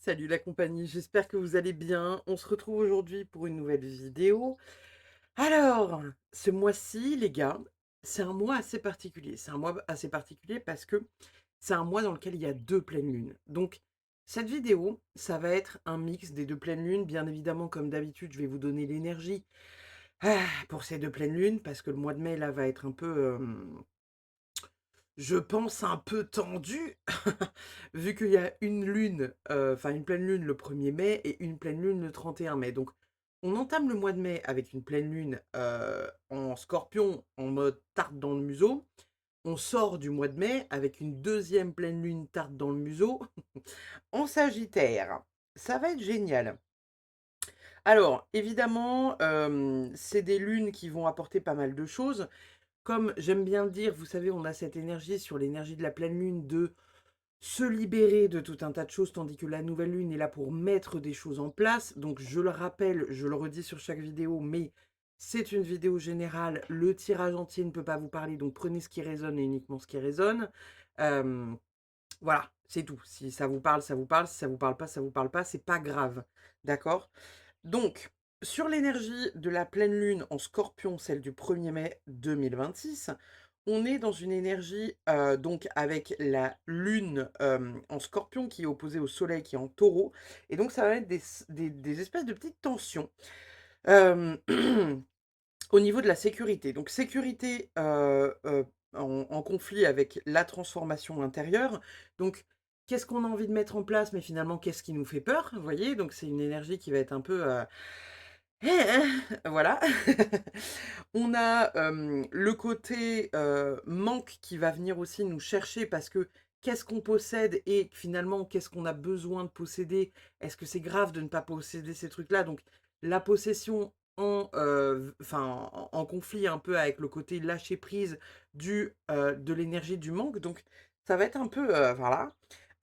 Salut la compagnie, j'espère que vous allez bien. On se retrouve aujourd'hui pour une nouvelle vidéo. Alors, ce mois-ci, les gars, c'est un mois assez particulier. C'est un mois assez particulier parce que c'est un mois dans lequel il y a deux pleines lunes. Donc, cette vidéo, ça va être un mix des deux pleines lunes. Bien évidemment, comme d'habitude, je vais vous donner l'énergie pour ces deux pleines lunes parce que le mois de mai, là, va être un peu, je pense, un peu tendu, vu qu'il y a une lune, enfin une pleine lune le 1er mai et une pleine lune le 31 mai. Donc, on entame le mois de mai avec une pleine lune en scorpion, en mode tarte dans le museau. On sort du mois de mai avec une deuxième pleine lune tarte dans le museau en sagittaire. Ça va être génial. Alors, évidemment, c'est des lunes qui vont apporter pas mal de choses. Comme j'aime bien le dire, vous savez, on a cette énergie sur l'énergie de la pleine lune de se libérer de tout un tas de choses, tandis que la nouvelle lune est là pour mettre des choses en place. Donc je le rappelle, je le redis sur chaque vidéo, mais c'est une vidéo générale. Le tirage entier ne peut pas vous parler, donc prenez ce qui résonne et uniquement ce qui résonne. Euh, voilà, c'est tout. Si ça vous parle, ça vous parle. Si ça vous parle pas, ça vous parle pas. C'est pas grave, d'accord? Donc, sur l'énergie de la pleine lune en scorpion, celle du 1er mai 2026, on est dans une énergie, donc avec la lune en scorpion qui est opposée au soleil qui est en taureau. Et donc, ça va être des espèces de petites tensions euh, au niveau de la sécurité. Donc, sécurité en conflit avec la transformation intérieure. Donc, qu'est-ce qu'on a envie de mettre en place, mais finalement, qu'est-ce qui nous fait peur? Vous voyez, donc c'est une énergie qui va être un peu voilà. On a, le côté, manque qui va venir aussi nous chercher parce que qu'est-ce qu'on possède et finalement qu'est-ce qu'on a besoin de posséder? Est-ce que c'est grave de ne pas posséder ces trucs-là? Donc la possession en conflit un peu avec le côté lâcher prise de l'énergie du manque, donc ça va être un peu, voilà.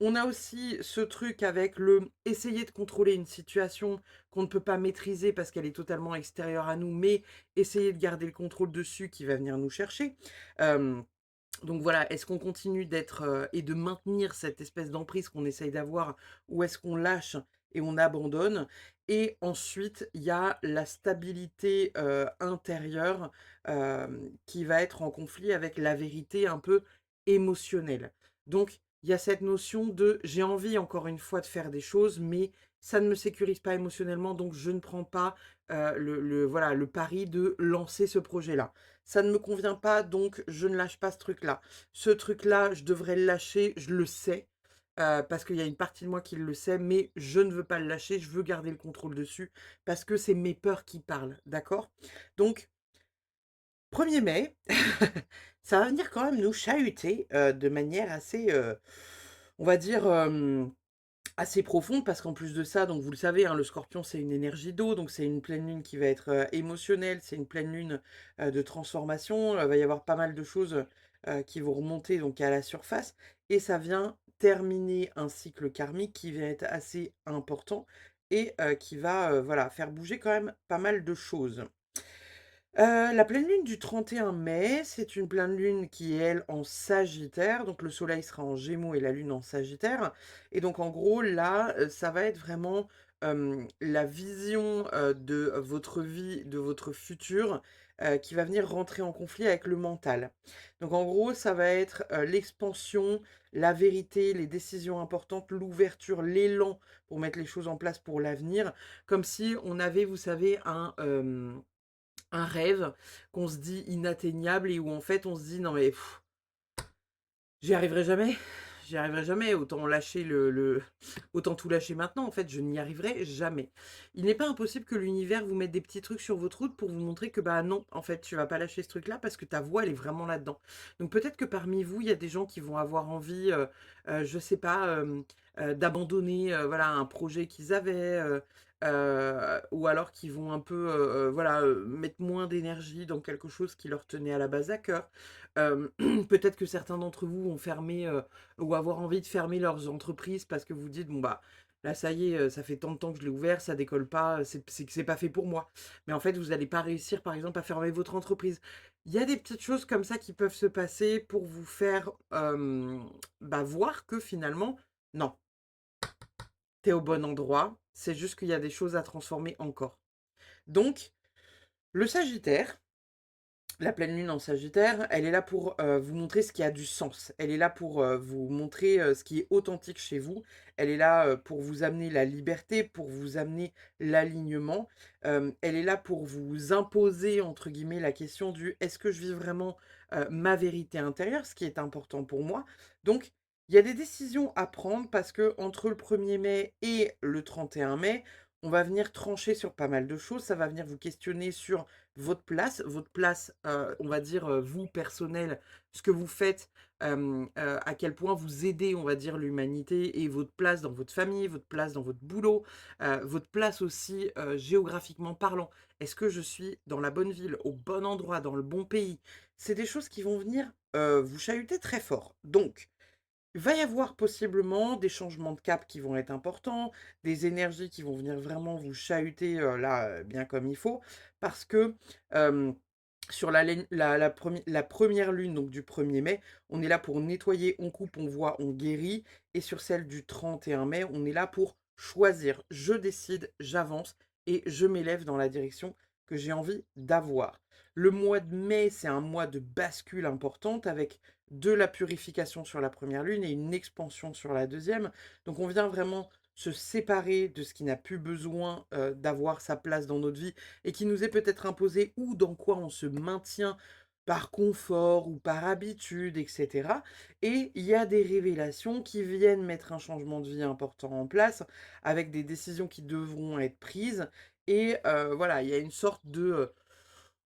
On a aussi ce truc avec le essayer de contrôler une situation qu'on ne peut pas maîtriser parce qu'elle est totalement extérieure à nous, mais essayer de garder le contrôle dessus qui va venir nous chercher. Euh, donc voilà, est-ce qu'on continue d'être et de maintenir cette espèce d'emprise qu'on essaye d'avoir ou est-ce qu'on lâche et on abandonne? Et ensuite, il y a la stabilité intérieure qui va être en conflit avec la vérité un peu émotionnelle. Donc, il y a cette notion de j'ai envie encore une fois de faire des choses, mais ça ne me sécurise pas émotionnellement, donc je ne prends pas voilà, le pari de lancer ce projet-là. Ça ne me convient pas, donc je ne lâche pas ce truc-là. Ce truc-là, je devrais le lâcher, je le sais, parce qu'il y a une partie de moi qui le sait, mais je ne veux pas le lâcher, je veux garder le contrôle dessus, parce que c'est mes peurs qui parlent, d'accord? Donc, 1er mai, ça va venir quand même nous chahuter de manière assez, on va dire, assez profonde parce qu'en plus de ça, donc vous le savez, hein, le scorpion, c'est une énergie d'eau, donc c'est une pleine lune qui va être émotionnelle, c'est une pleine lune de transformation, il va y avoir pas mal de choses qui vont remonter donc à la surface, et ça vient terminer un cycle karmique qui va être assez important et qui va voilà, faire bouger quand même pas mal de choses. La pleine lune du 31 mai, c'est une pleine lune qui est, elle, en Sagittaire, donc le soleil sera en Gémeaux et la lune en Sagittaire. Et donc en gros, là, ça va être vraiment, la vision, de votre vie, de votre futur, qui va venir rentrer en conflit avec le mental. Donc en gros, ça va être, l'expansion, la vérité, les décisions importantes, l'ouverture, l'élan pour mettre les choses en place pour l'avenir, comme si on avait, vous savez, un rêve qu'on se dit inatteignable et où en fait on se dit non mais j'y arriverai jamais, j'y arriverai jamais, autant lâcher autant tout lâcher maintenant, en fait je n'y arriverai jamais. Il n'est pas impossible que l'univers vous mette des petits trucs sur votre route pour vous montrer que bah non, en fait tu vas pas lâcher ce truc-là parce que ta voix elle est vraiment là-dedans. Donc peut-être que parmi vous il y a des gens qui vont avoir envie, je sais pas, d'abandonner voilà un projet qu'ils avaient. Ou alors qui vont un peu voilà, mettre moins d'énergie dans quelque chose qui leur tenait à la base à cœur. Peut-être que certains d'entre vous vont fermer ou avoir envie de fermer leurs entreprises parce que vous dites bon bah là ça y est, ça fait tant de temps que je l'ai ouvert, ça décolle pas, c'est que c'est pas fait pour moi. Mais en fait vous n'allez pas réussir par exemple à fermer votre entreprise. Il y a des petites choses comme ça qui peuvent se passer pour vous faire bah, voir que finalement non, tu es au bon endroit, c'est juste qu'il y a des choses à transformer encore. Donc, le Sagittaire, la pleine lune en Sagittaire, elle est là pour, vous montrer ce qui a du sens. Elle est là pour, vous montrer, ce qui est authentique chez vous. Elle est là, pour vous amener la liberté, pour vous amener l'alignement. Elle est là pour vous «imposer» entre guillemets la question du: «Est-ce que je vis vraiment, ma vérité intérieure?» ce qui est important pour moi. Donc, il y a des décisions à prendre parce que entre le 1er mai et le 31 mai, on va venir trancher sur pas mal de choses. Ça va venir vous questionner sur votre place, on va dire, vous, personnel, ce que vous faites, à quel point vous aidez, on va dire, l'humanité et votre place dans votre famille, votre place dans votre boulot, votre place aussi, géographiquement parlant. Est-ce que je suis dans la bonne ville, au bon endroit, dans le bon pays? C'est des choses qui vont venir, vous chahuter très fort. Donc il va y avoir possiblement des changements de cap qui vont être importants, des énergies qui vont venir vraiment vous chahuter, là, bien comme il faut. Parce que, hem, sur la 1re lune, donc du 1er mai, on est là pour nettoyer, on coupe, on voit, on guérit et sur celle du 31 mai, on est là pour choisir. Je décide, j'avance et je m'élève dans la direction que j'ai envie d'avoir. Le mois de mai, c'est un mois de bascule importante avec de la purification sur la 1re lune et une expansion sur la 2e. Donc on vient vraiment se séparer de ce qui n'a plus besoin, d'avoir sa place dans notre vie et qui nous est peut-être imposé ou dans quoi on se maintient par confort ou par habitude et cetera. Et il y a des révélations qui viennent mettre un changement de vie important en place avec des décisions qui devront être prises et voilà, il y a une sorte de,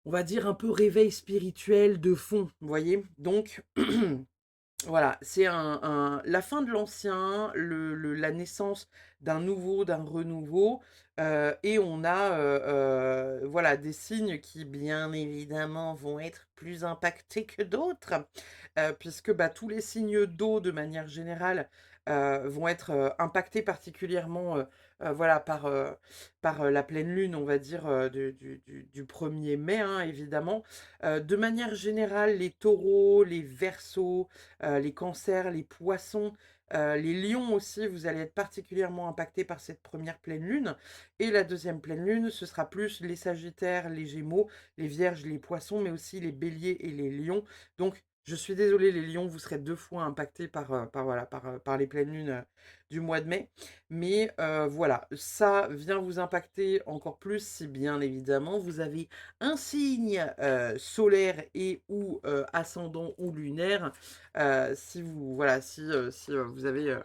on va dire un peu réveil spirituel de fond, vous voyez? Donc voilà, c'est la fin de l'ancien, la naissance d'un nouveau, d'un renouveau, et on a, voilà, des signes qui, bien évidemment, vont être plus impactés que d'autres, puisque, bah, tous les signes d'eau, de manière générale, vont être, impactés particulièrement, voilà, par la pleine lune, on va dire, du 1er mai, hein, évidemment. De manière générale, les taureaux, les verseaux, les cancers, les poissons, les lions aussi, vous allez être particulièrement impactés par cette 1re pleine lune et la 2e pleine lune, ce sera plus les sagittaires, les gémeaux, les vierges, les poissons, mais aussi les béliers et les lions. Donc je suis désolée les lions, vous serez 2 fois impactés par les pleines lunes, du mois de mai. Mais voilà, ça vient vous impacter encore plus si bien évidemment vous avez un signe, solaire et ou, ascendant ou lunaire. Si vous voilà, si vous avez,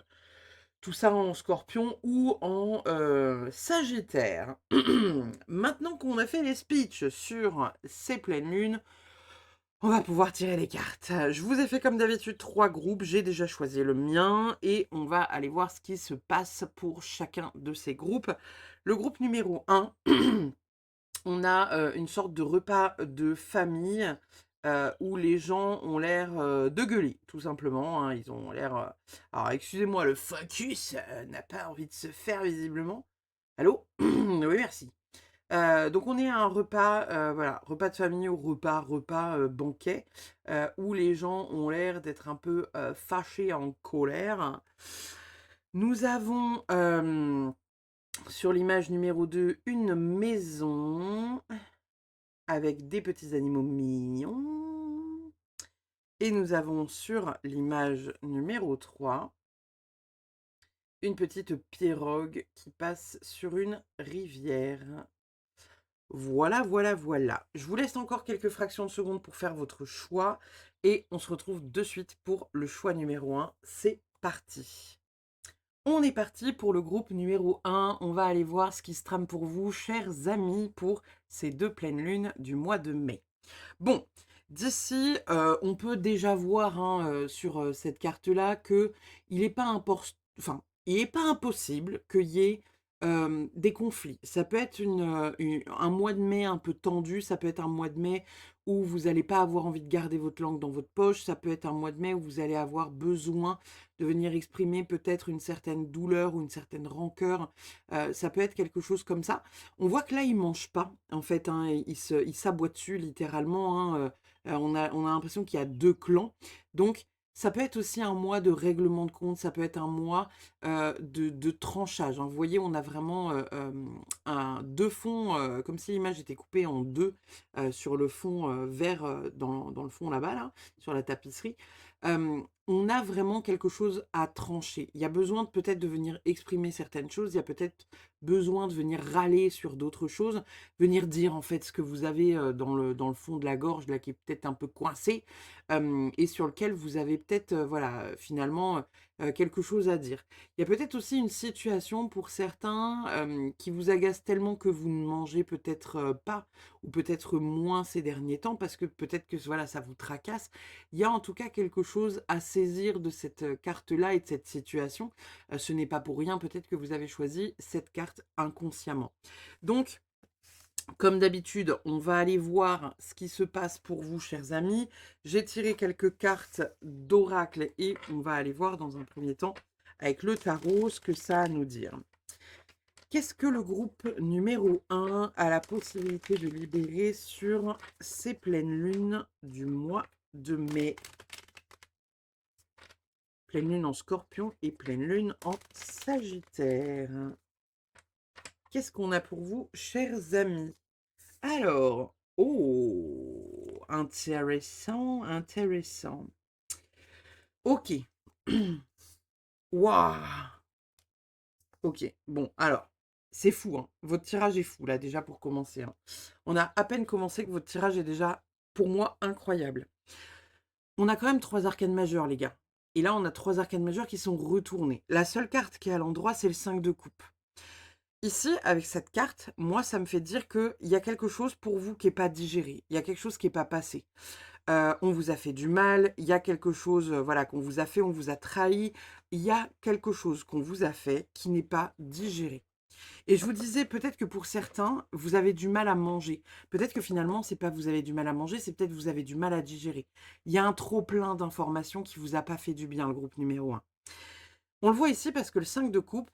tout ça en Scorpion ou en, Sagittaire. Maintenant qu'on a fait les speeches sur ces pleines lunes, on va pouvoir tirer les cartes. Je vous ai fait comme d'habitude 3 groupes, j'ai déjà choisi le mien et on va aller voir ce qui se passe pour chacun de ces groupes. Le groupe numéro 1, on a, une sorte de repas de famille, où les gens ont l'air, de gueuler, tout simplement, hein. Ils ont l'air, alors excusez-moi, le focus, n'a pas envie de se faire visiblement. Allô? Oui, merci. Donc on est à un repas, voilà, repas de famille ou repas, banquet, où les gens ont l'air d'être un peu, fâchés, en colère. Nous avons, sur l'image numéro 2, une maison avec des petits animaux mignons et nous avons sur l'image numéro 3, une petite pirogue qui passe sur une rivière. Voilà, voilà, voilà. Je vous laisse encore quelques fractions de secondes pour faire votre choix et on se retrouve de suite pour le choix numéro 1. C'est parti. On est parti pour le groupe numéro 1. On va aller voir ce qui se trame pour vous, chers amis, pour ces 2 pleines lunes du mois de mai. Bon, d'ici, on peut déjà voir, hein, sur, cette carte-là qu'il est pas il est pas impossible qu'il y ait, des conflits. Ça peut être un mois de mai un peu tendu, ça peut être un mois de mai où vous allez pas avoir envie de garder votre langue dans votre poche, ça peut être un mois de mai où vous allez avoir besoin de venir exprimer peut-être une certaine douleur ou une certaine rancœur, ça peut être quelque chose comme ça. On voit que là, il mange pas, en fait, hein, il s'aboie dessus littéralement, hein, on a l'impression qu'il y a 2 clans. Donc Ça peut être aussi un mois de règlement de compte, ça peut être un mois, de tranchage, hein. Vous voyez, on a vraiment, 2 fonds, comme si l'image était coupée en 2 sur le fond, vert, dans le fond là-bas, là, sur la tapisserie. On a vraiment quelque chose à trancher. Il y a besoin de peut-être de venir exprimer certaines choses, il y a peut-être besoin de venir râler sur d'autres choses, venir dire, en fait, ce que vous avez, dans le fond de la gorge, là, qui est peut-être un peu coincé, et sur lequel vous avez peut-être, voilà, finalement, quelque chose à dire. Il y a peut-être aussi une situation pour certains, qui vous agace tellement que vous ne mangez peut-être, pas ou peut-être moins ces derniers temps parce que peut-être que voilà, ça vous tracasse. Il y a en tout cas quelque chose à saisir de cette, carte-là et de cette situation. Ce n'est pas pour rien peut-être que vous avez choisi cette carte inconsciemment. Donc comme d'habitude, on va aller voir ce qui se passe pour vous, chers amis. J'ai tiré quelques cartes d'oracle et on va aller voir dans un premier temps avec le tarot ce que ça a à nous dire. Qu'est-ce que le groupe numéro 1 a la possibilité de libérer sur ces pleines lunes du mois de mai? Pleine lune en Scorpion et pleine lune en Sagittaire. Qu'est-ce qu'on a pour vous, chers amis? Alors, oh, intéressant, intéressant. Ok. Waouh. Ok, bon, alors, c'est fou, hein. Votre tirage est fou, là, déjà, pour commencer, hein. On a à peine commencé que votre tirage est déjà, pour moi, incroyable. On a quand même 3 arcanes majeures, les gars. Et là, on a 3 arcanes majeures qui sont retournées. La seule carte qui est à l'endroit, c'est le 5 de coupe. Ici, avec cette carte, moi, ça me fait dire qu'il y a quelque chose pour vous qui n'est pas digéré. Il y a quelque chose qui n'est pas passé. On vous a fait du mal, il y a quelque chose, voilà, qu'on vous a fait, on vous a trahi. Il y a quelque chose qu'on vous a fait qui n'est pas digéré. Et je vous disais, peut-être que pour certains, vous avez du mal à manger. Peut-être que finalement, c'est pas vous avez du mal à manger, c'est peut-être vous avez du mal à digérer. Il y a un trop plein d'informations qui vous a pas fait du bien, le groupe numéro 1. On le voit ici parce que le 5 de coupe,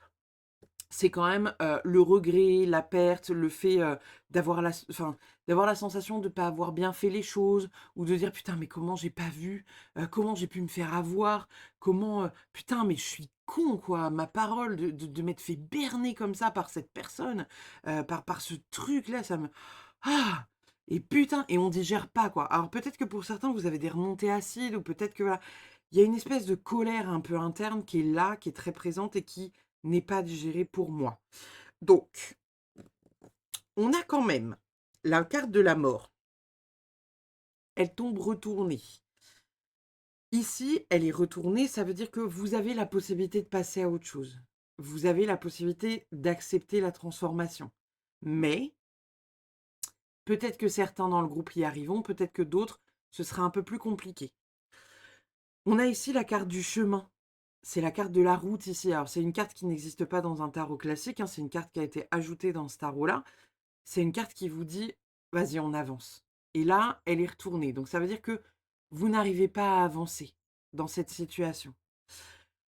c'est quand même, le regret, la perte, le fait, d'avoir la sensation de ne pas avoir bien fait les choses ou de dire: «Putain, mais comment j'ai pas vu? Comment j'ai pu me faire avoir? Comment, putain, mais je suis con, quoi, ma parole de m'être fait berner comme ça par cette personne, par ce truc-là, ça me ah! Et putain!» Et on digère pas, quoi. Alors peut-être que pour certains, vous avez des remontées acides ou peut-être que voilà, il y a une espèce de colère un peu interne qui est là, qui est très présente et qui n'est pas digérée pour moi. Donc, on a quand même la carte de la mort. Elle tombe retournée. Ici, elle est retournée, ça veut dire que vous avez la possibilité de passer à autre chose. Vous avez la possibilité d'accepter la transformation. Mais, peut-être que certains dans le groupe y arriveront, peut-être que d'autres, ce sera un peu plus compliqué. On a ici la carte du chemin. C'est la carte de la route ici. Alors, c'est une carte qui n'existe pas dans un tarot classique, hein, c'est une carte qui a été ajoutée dans ce tarot-là. C'est une carte qui vous dit: «Vas-y, on avance» et là, elle est retournée. Donc ça veut dire que vous n'arrivez pas à avancer dans cette situation.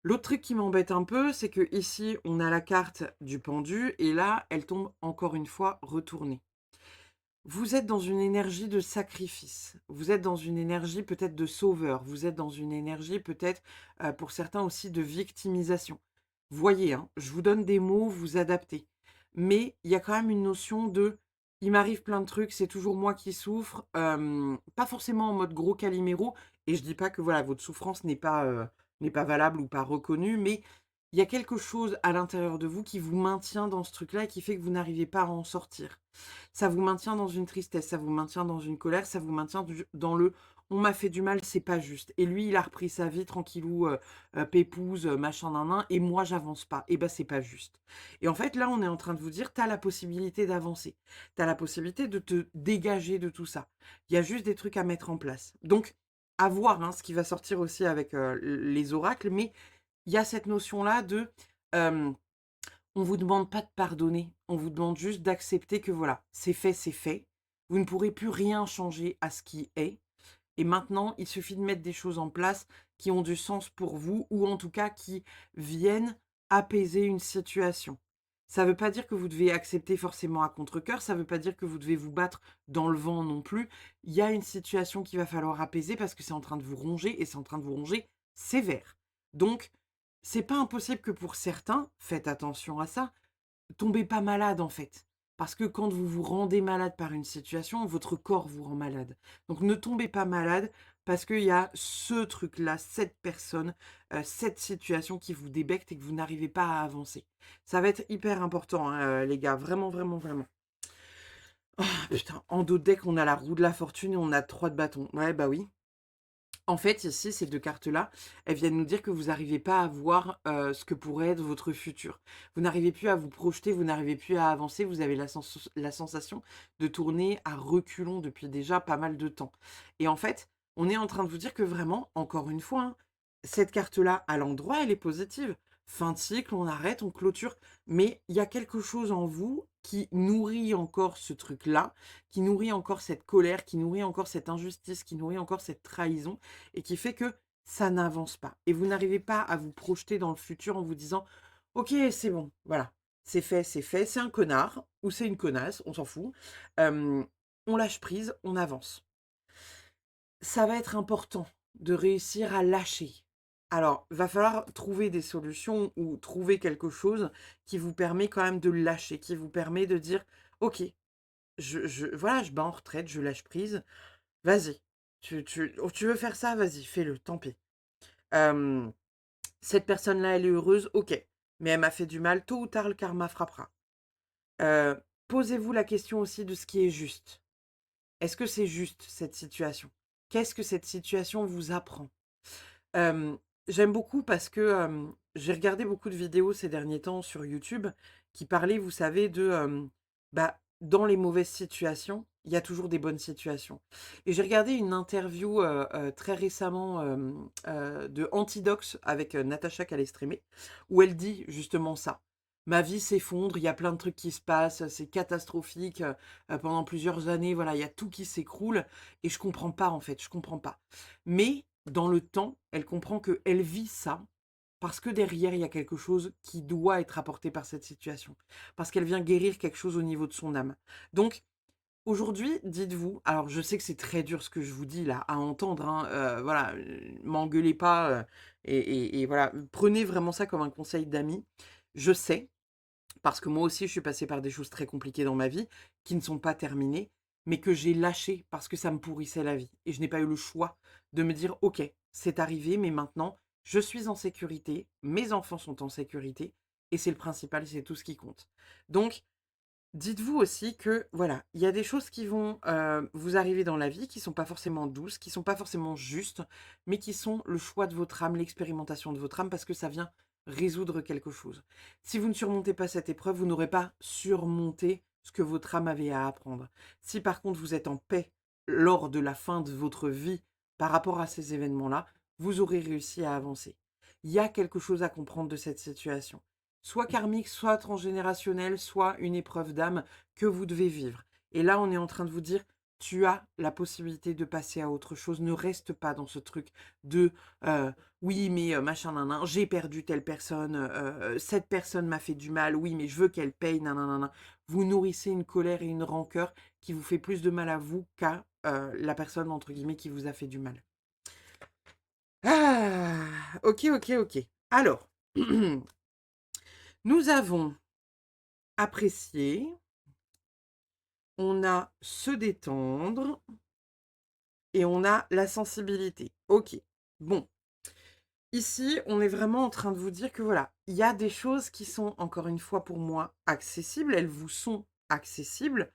L'autre truc qui m'embête un peu, c'est que ici, on a la carte du pendu et là, elle tombe encore une fois retournée. Vous êtes dans une énergie de sacrifice. Vous êtes dans une énergie peut-être de sauveur. Vous êtes dans une énergie peut-être, pour certains aussi de victimisation. Voyez, hein, je vous donne des mots, vous adaptez. Mais il y a quand même une notion de: «Il m'arrive plein de trucs, c'est toujours moi qui souffre», pas forcément en mode gros caliméro et je dis pas que voilà, votre souffrance n'est pas valable ou pas reconnue, mais il y a quelque chose à l'intérieur de vous qui vous maintient dans ce truc-là et qui fait que vous n'arrivez pas à en sortir. Ça vous maintient dans une tristesse, ça vous maintient dans une colère, ça vous maintient dans le «on m'a fait du mal, c'est pas juste» et lui, il a repris sa vie tranquillou, pépouze, machin nin et moi j'avance pas et ben, c'est pas juste. Et en fait, là, on est en train de vous dire: «Tu as la possibilité d'avancer. Tu as la possibilité de te dégager de tout ça. Il y a juste des trucs à mettre en place». Donc à voir, hein, ce qui va sortir aussi avec, les oracles, mais il y a cette notion-là de, on vous demande pas de pardonner, on vous demande juste d'accepter que voilà, c'est fait, c'est fait. Vous ne pourrez plus rien changer à ce qui est et maintenant, il suffit de mettre des choses en place qui ont du sens pour vous ou en tout cas qui viennent apaiser une situation. Ça ne veut pas dire que vous devez accepter forcément à contre-cœur, ça ne veut pas dire que vous devez vous battre dans le vent non plus. Il y a une situation qu'il va falloir apaiser parce que c'est en train de vous ronger et c'est en train de vous ronger sévère. Donc, c'est pas impossible que pour certains, faites attention à ça, tombez pas malade en fait. Parce que quand vous vous rendez malade par une situation, votre corps vous rend malade. Donc ne tombez pas malade parce qu'il y a ce truc-là, cette personne, cette situation qui vous débecte et que vous n'arrivez pas à avancer. Ça va être hyper important, hein, les gars, vraiment, vraiment, vraiment. Ah putain, en dos de deck, on a la roue de la fortune et on a 3 de bâton. Ouais, bah oui. En fait, ici, ces 2 cartes-là, elles viennent nous dire que vous n'arrivez pas à voir, ce que pourrait être votre futur. Vous n'arrivez plus à vous projeter, vous n'arrivez plus à avancer, vous avez la sensation de tourner à reculons depuis déjà pas mal de temps. Et en fait, on est en train de vous dire que vraiment, encore une fois, hein, cette carte-là, à l'endroit, elle est positive. Fin de cycle, on arrête, on clôture, mais il y a quelque chose en vous qui nourrit encore ce truc-là, qui nourrit encore cette colère, qui nourrit encore cette injustice, qui nourrit encore cette trahison et qui fait que ça n'avance pas. Et vous n'arrivez pas à vous projeter dans le futur en vous disant: «OK, c'est bon, voilà, c'est fait, c'est un connard ou c'est une connasse, on s'en fout. Hem, on lâche prise, on avance». Ça va être important de réussir à lâcher. Alors, va falloir trouver des solutions ou trouver quelque chose qui vous permet quand même de lâcher, qui vous permet de dire: «OK, voilà, je bats en retraite, je lâche prise. Vas-y, tu veux faire ça? Vas-y, fais-le, tant pis. Hem, cette personne-là, elle est heureuse, OK, mais elle m'a fait du mal, tôt ou tard, le karma frappera». Heu, posez-vous la question aussi de ce qui est juste. Est-ce que c'est juste, cette situation? Qu'est-ce que cette situation vous apprend? Hem, j'aime beaucoup parce que, j'ai regardé beaucoup de vidéos ces derniers temps sur YouTube qui parlaient, vous savez, de, bah, dans les mauvaises situations, il y a toujours des bonnes situations. Et j'ai regardé une interview, très récemment, de Antidox avec, Natacha Calestrémé, où elle dit justement ça: «Ma vie s'effondre, il y a plein de trucs qui se passent, c'est catastrophique, pendant plusieurs années, voilà, il y a tout qui s'écroule et je comprends pas en fait, je comprends pas». Mais dans le temps, elle comprend qu'elle vit ça parce que derrière, il y a quelque chose qui doit être apporté par cette situation. Parce qu'elle vient guérir quelque chose au niveau de son âme. Donc, aujourd'hui, dites-vous, alors je sais que c'est très dur ce que je vous dis là à entendre, hein, voilà, m'engueulez pas, et voilà, prenez vraiment ça comme un conseil d'ami. Je sais, parce que moi aussi je suis passée par des choses très compliquées dans ma vie, qui ne sont pas terminées, mais que j'ai lâché parce que ça me pourrissait la vie et je n'ai pas eu le choix de me dire: «OK, c'est arrivé, mais maintenant je suis en sécurité, mes enfants sont en sécurité et c'est le principal, c'est tout ce qui compte». Donc dites-vous aussi que, voilà, il y a des choses qui vont, vous arriver dans la vie qui sont pas forcément douces, qui sont pas forcément justes, mais qui sont le choix de votre âme, l'expérimentation de votre âme parce que ça vient résoudre quelque chose. Si vous ne surmontez pas cette épreuve, vous n'aurez pas surmonté ce que votre âme avait à apprendre. Si par contre vous êtes en paix lors de la fin de votre vie par rapport à ces événements-là, vous aurez réussi à avancer. Il y a quelque chose à comprendre de cette situation. Soit karmique, soit transgénérationnel, soit une épreuve d'âme que vous devez vivre. Et là, on est en train de vous dire: «Tu as la possibilité de passer à autre chose. Ne reste pas dans ce truc de, oui, mais machin nin nin, j'ai perdu telle personne, cette personne m'a fait du mal, oui, mais je veux qu'elle paye nin nin nin nin». Vous nourrissez une colère et une rancœur qui vous fait plus de mal à vous qu'à, la personne entre guillemets «qui vous a fait du mal». Ah! OK, OK, OK. Alors, nous avons apprécier, on a se détendre et on a la sensibilité. OK. Bon, ici, on est vraiment en train de vous dire que voilà, il y a des choses qui sont encore une fois pour moi accessibles, elles vous sont accessibles.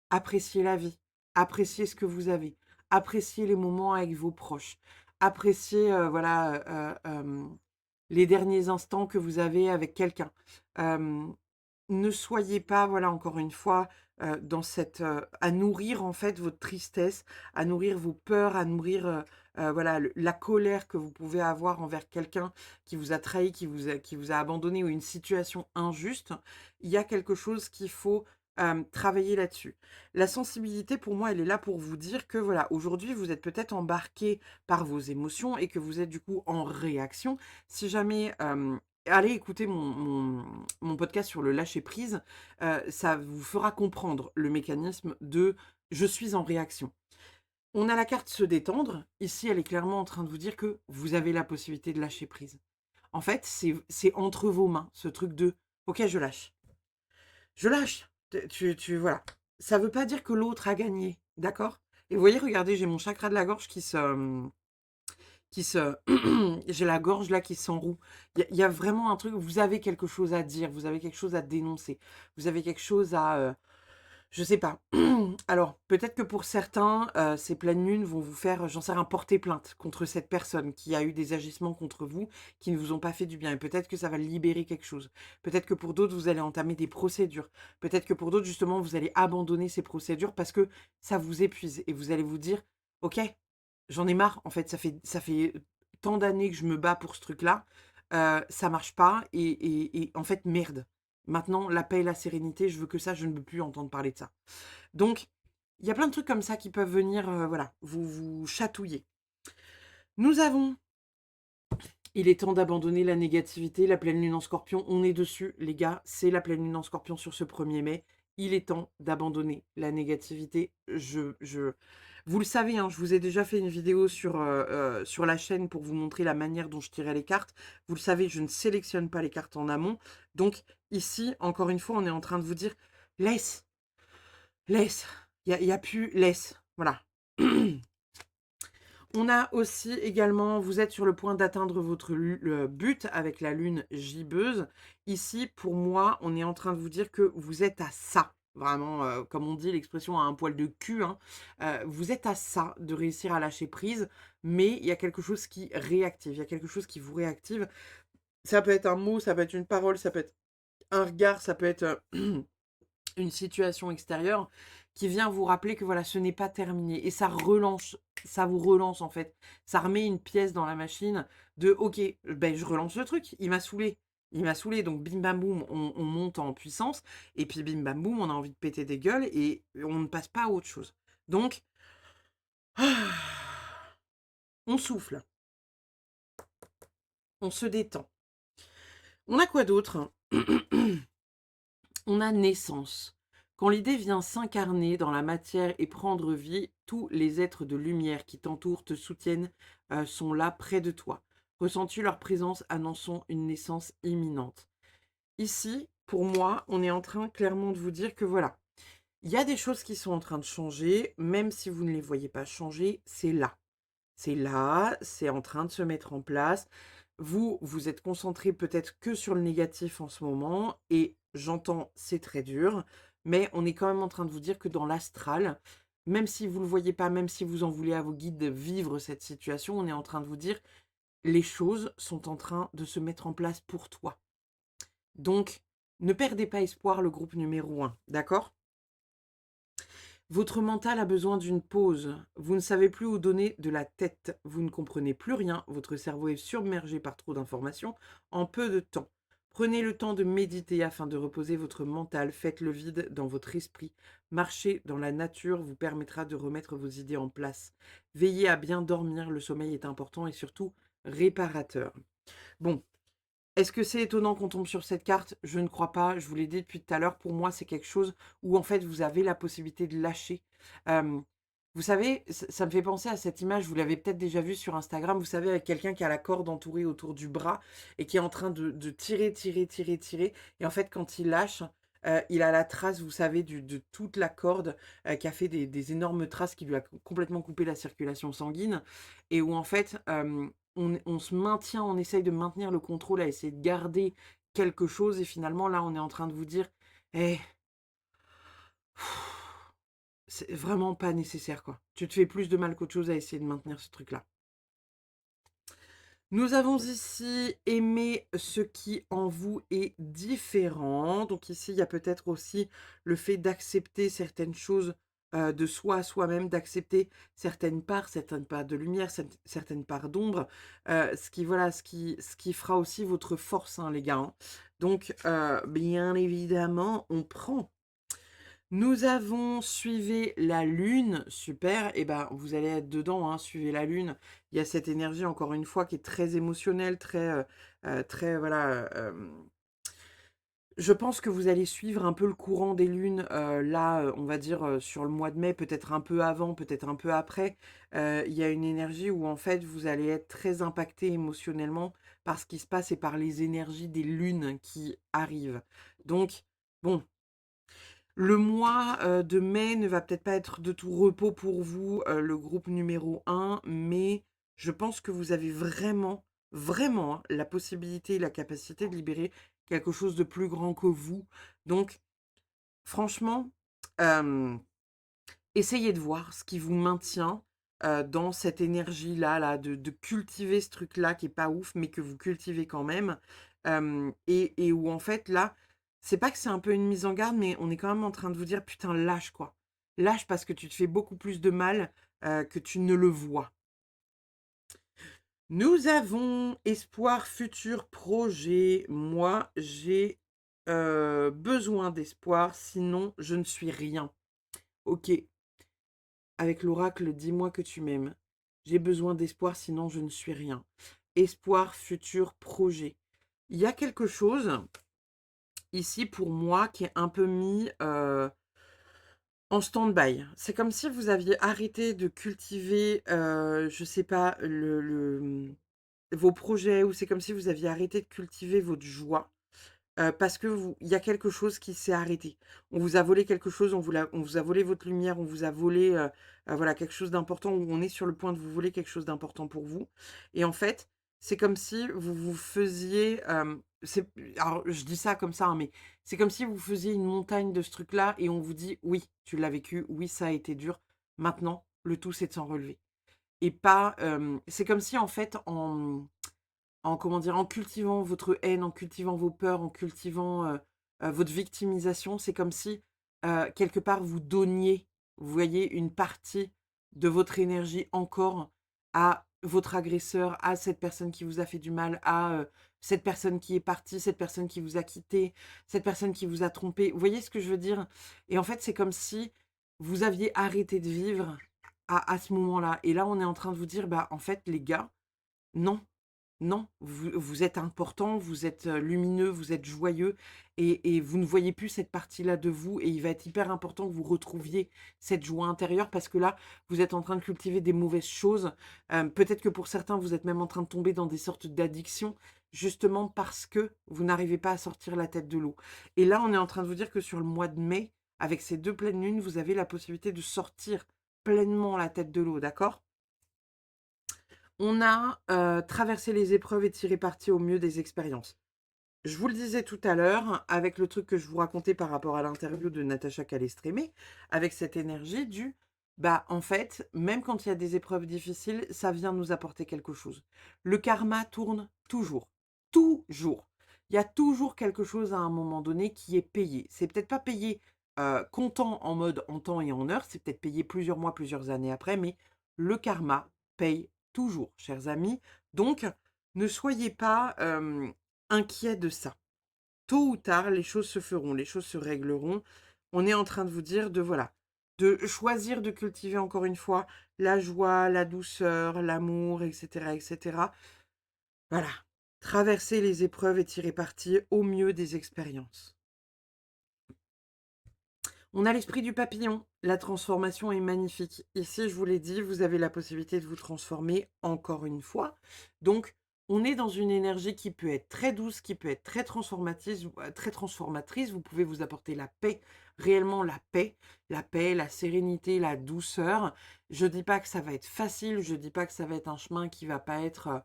Appréciez la vie, appréciez ce que vous avez, appréciez les moments avec vos proches, appréciez, voilà, les derniers instants que vous avez avec quelqu'un. Hem, ne soyez pas, voilà, encore une fois, dans cette, à nourrir, en fait, votre tristesse, à nourrir vos peurs, à nourrir, voilà, le la colère que vous pouvez avoir envers quelqu'un qui vous a trahi, qui vous a abandonné ou une situation injuste. Il y a quelque chose qu'il faut, travailler là-dessus. La sensibilité, pour moi, elle est là pour vous dire que, voilà, aujourd'hui, vous êtes peut-être embarqué par vos émotions et que vous êtes, du coup, en réaction. Si jamais, allez écouter mon podcast sur le lâcher prise, ça vous fera comprendre le mécanisme de: «Je suis en réaction». On a la carte se détendre. Ici, elle est clairement en train de vous dire que vous avez la possibilité de lâcher prise. En fait, c'est entre vos mains, ce truc de: «OK, je lâche. Je lâche». Voilà. Ça veut pas dire que l'autre a gagné, d'accord? Et vous voyez, regardez, j'ai mon chakra de la gorge qui se j'ai la gorge là qui s'enroue. Il y a vraiment un truc, vous avez quelque chose à dire, vous avez quelque chose à dénoncer, vous avez quelque chose à, je sais pas. Alors, peut-être que pour certains, ces pleines lunes vont vous faire, j'en sais rien, porter plainte contre cette personne qui a eu des agissements contre vous, qui ne vous ont pas fait du bien et peut-être que ça va libérer quelque chose. Peut-être que pour d'autres, vous allez entamer des procédures. Peut-être que pour d'autres, justement, vous allez abandonner ces procédures parce que ça vous épuise et vous allez vous dire: «OK, j'en ai marre, en fait, ça fait tant d'années que je me bats pour ce truc-là, ça marche pas et en fait, merde. Maintenant, la paix et la sérénité, je veux que ça, je ne veux plus entendre parler de ça». Donc, il y a plein de trucs comme ça qui peuvent venir, voilà, vous chatouiller. Nous avons: il est temps d'abandonner la négativité, la pleine lune en Scorpion, on est dessus les gars, c'est la pleine lune en Scorpion sur ce 1er mai. Il est temps d'abandonner la négativité. Je vous le savez, hein, je vous ai déjà fait une vidéo sur la chaîne pour vous montrer la manière dont je tirais les cartes. Vous le savez, je ne sélectionne pas les cartes en amont. Donc ici, encore une fois, on est en train de vous dire: «Laisse, laisse, il y a plus, laisse». Voilà. On a aussi également, vous êtes sur le point d'atteindre votre le but avec la lune gibbeuse. Ici, pour moi, on est en train de vous dire que vous êtes à ça. Vraiment, comme on dit, l'expression a un poil de cul, hein. Vous êtes à ça de réussir à lâcher prise, mais il y a quelque chose qui réactive, il y a quelque chose qui vous réactive. Ça peut être un mot, ça peut être une parole, ça peut être un regard, ça peut être une situation extérieure qui vient vous rappeler que voilà, ce n'est pas terminé et ça vous relance en fait. Ça remet une pièce dans la machine de: «OK, ben je relance le truc, il m'a saoulé donc bim bam boum, on monte en puissance et puis bim bam boum, on a envie de péter des gueules et on ne passe pas à autre chose». Donc on souffle, on se détend. On a quoi d'autre? On a naissance. Quand l'idée vient s'incarner dans la matière et prendre vie, tous les êtres de lumière qui t'entourent, te soutiennent, sont là près de toi. Ressens-tu leur présence annonçant une naissance imminente? Ici, pour moi, on est en train clairement de vous dire que voilà, il y a des choses qui sont en train de changer, même si vous ne les voyez pas changer, c'est là. C'est là, c'est en train de se mettre en place. Vous, vous êtes concentré peut-être que sur le négatif en ce moment et j'entends, c'est très dur, mais on est quand même en train de vous dire que dans l'astral, même si vous ne le voyez pas, même si vous en voulez à vos guides de vivre cette situation, on est en train de vous dire: «Les choses sont en train de se mettre en place pour toi». Donc ne perdez pas espoir, le groupe numéro 1, d'accord? Votre mental a besoin d'une pause. Vous ne savez plus où donner de la tête. Vous ne comprenez plus rien. Votre cerveau est submergé par trop d'informations en peu de temps. Prenez le temps de méditer afin de reposer votre mental. Faites le vide dans votre esprit. Marcher dans la nature vous permettra de remettre vos idées en place. Veillez à bien dormir. Le sommeil est important et surtout réparateur. Bon, est-ce que c'est étonnant qu'on tombe sur cette carte? Je ne crois pas, je vous l'ai dit depuis tout à l'heure, pour moi, c'est quelque chose où en fait, vous avez la possibilité de lâcher. Hem, vous savez, ça me fait penser à cette image, vous l'avez peut-être déjà vue sur Instagram, vous savez, avec quelqu'un qui a la corde entourée autour du bras et qui est en train de tirer, tirer, tirer, tirer et en fait, quand il lâche, il a la trace, vous savez, de toute la corde, qui a fait des énormes traces qui lui a complètement coupé la circulation sanguine et où en fait, on se maintient, on essaye de maintenir le contrôle, à essayer de garder quelque chose et finalement là, on est en train de vous dire: «Eh, c'est vraiment pas nécessaire, quoi. Tu te fais plus de mal qu'autre chose à essayer de maintenir ce truc-là». Nous avons ici aimé ce qui en vous est différent. Donc ici, il y a peut-être aussi le fait d'accepter certaines choses de soi à soi-même, d'accepter certaines parts de lumière, certaines parts d'ombre. Ce qui, voilà, ce qui fera aussi votre force, hein, les gars, hein. Donc, bien évidemment, on prend. Nous avons suivi la lune, super, et ben vous allez être dedans, hein, suivez la lune. Il y a cette énergie encore une fois qui est très émotionnelle, très, très voilà, Je pense que vous allez suivre un peu le courant des lunes, là, on va dire, sur le mois de mai, peut-être un peu avant, peut-être un peu après. Il y a une énergie où en fait, vous allez être très impacté émotionnellement par ce qui se passe et par les énergies des lunes qui arrivent. Donc bon, le mois, de mai ne va peut-être pas être de tout repos pour vous, le groupe numéro un, mais je pense que vous avez vraiment, vraiment, hein, la possibilité et la capacité de libérer quelque chose de plus grand que vous. Donc franchement, hem, essayez de voir ce qui vous maintient, dans cette énergie-là, là, de cultiver ce truc-là qui est pas ouf, mais que vous cultivez quand même. Et où en fait là, c'est pas que c'est un peu une mise en garde, mais on est quand même en train de vous dire: «Putain lâche quoi. Lâche parce que tu te fais beaucoup plus de mal, que tu ne le vois». Nous avons espoir, futur, projet. Moi, j'ai, besoin d'espoir, sinon je ne suis rien. OK. Avec l'oracle, dis-moi que tu m'aimes. J'ai besoin d'espoir, sinon je ne suis rien. Espoir, futur, projet. Il y a quelque chose ici pour moi qui est un peu mis en stand-by. C'est comme si vous aviez arrêté de cultiver, je sais pas, vos projets, ou c'est comme si vous aviez arrêté de cultiver votre joie. Parce que vous il y a quelque chose qui s'est arrêté. On vous a volé quelque chose, on vous a volé votre lumière, on vous a volé, voilà, quelque chose d'important, ou on est sur le point de vous voler quelque chose d'important pour vous. Et en fait, c'est comme si vous vous faisiez, c'est alors je dis ça comme ça, hein, mais c'est comme si vous faisiez une montagne de ce truc-là et on vous dit: «Oui, tu l'as vécu, oui, ça a été dur. Maintenant, le tout, c'est de s'en relever». Et pas, c'est comme si en fait en comment dire? En cultivant votre haine, en cultivant vos peurs, en cultivant, votre victimisation, c'est comme si, quelque part vous donniez, vous voyez, une partie de votre énergie encore à votre agresseur, à cette personne qui vous a fait du mal, à, cette personne qui est partie, cette personne qui vous a quitté, cette personne qui vous a trompé. Vous voyez ce que je veux dire? Et en fait, c'est comme si vous aviez arrêté de vivre à ce moment-là. Et là, on est en train de vous dire: «Bah, en fait, les gars, non, non, vous êtes important, vous êtes, lumineux, vous êtes joyeux, et vous ne voyez plus cette partie-là de vous, et il va être hyper important que vous retrouviez cette joie intérieure, parce que là, vous êtes en train de cultiver des mauvaises choses. Peut-être que pour certains, vous êtes même en train de tomber dans des sortes d'addictions, justement parce que vous n'arrivez pas à sortir la tête de l'eau. Et là, on est en train de vous dire que sur le mois de mai, avec ces 2 pleines lunes, vous avez la possibilité de sortir pleinement la tête de l'eau, d'accord? On a, traversé les épreuves et tiré parti au mieux des expériences. Je vous le disais tout à l'heure, avec le truc que je vous racontais par rapport à l'interview de Natacha Calestrémé, avec cette énergie du, bah, en fait, même quand il y a des épreuves difficiles, ça vient nous apporter quelque chose. Le karma tourne toujours, toujours. Il y a toujours quelque chose à un moment donné qui est payé. C'est peut-être pas payé, comptant en mode en temps et en heure, c'est peut-être payé plusieurs mois, plusieurs années après, mais le karma paye toujours, chers amis. Donc, ne soyez pas, inquiets de ça. Tôt ou tard, les choses se feront, les choses se régleront. On est en train de vous dire de, voilà, de choisir de cultiver encore une fois la joie, la douceur, l'amour, etc., etc. Voilà. Traverser les épreuves et tirer parti au mieux des expériences. On a l'esprit du papillon. La transformation est magnifique. Ici, je vous l'ai dit, vous avez la possibilité de vous transformer encore une fois. Donc, on est dans une énergie qui peut être très douce, qui peut être très transformatrice, très transformatrice. Vous pouvez vous apporter la paix, réellement la paix, la sérénité, la douceur. Je dis pas que ça va être facile, je dis pas que ça va être un chemin qui va pas être,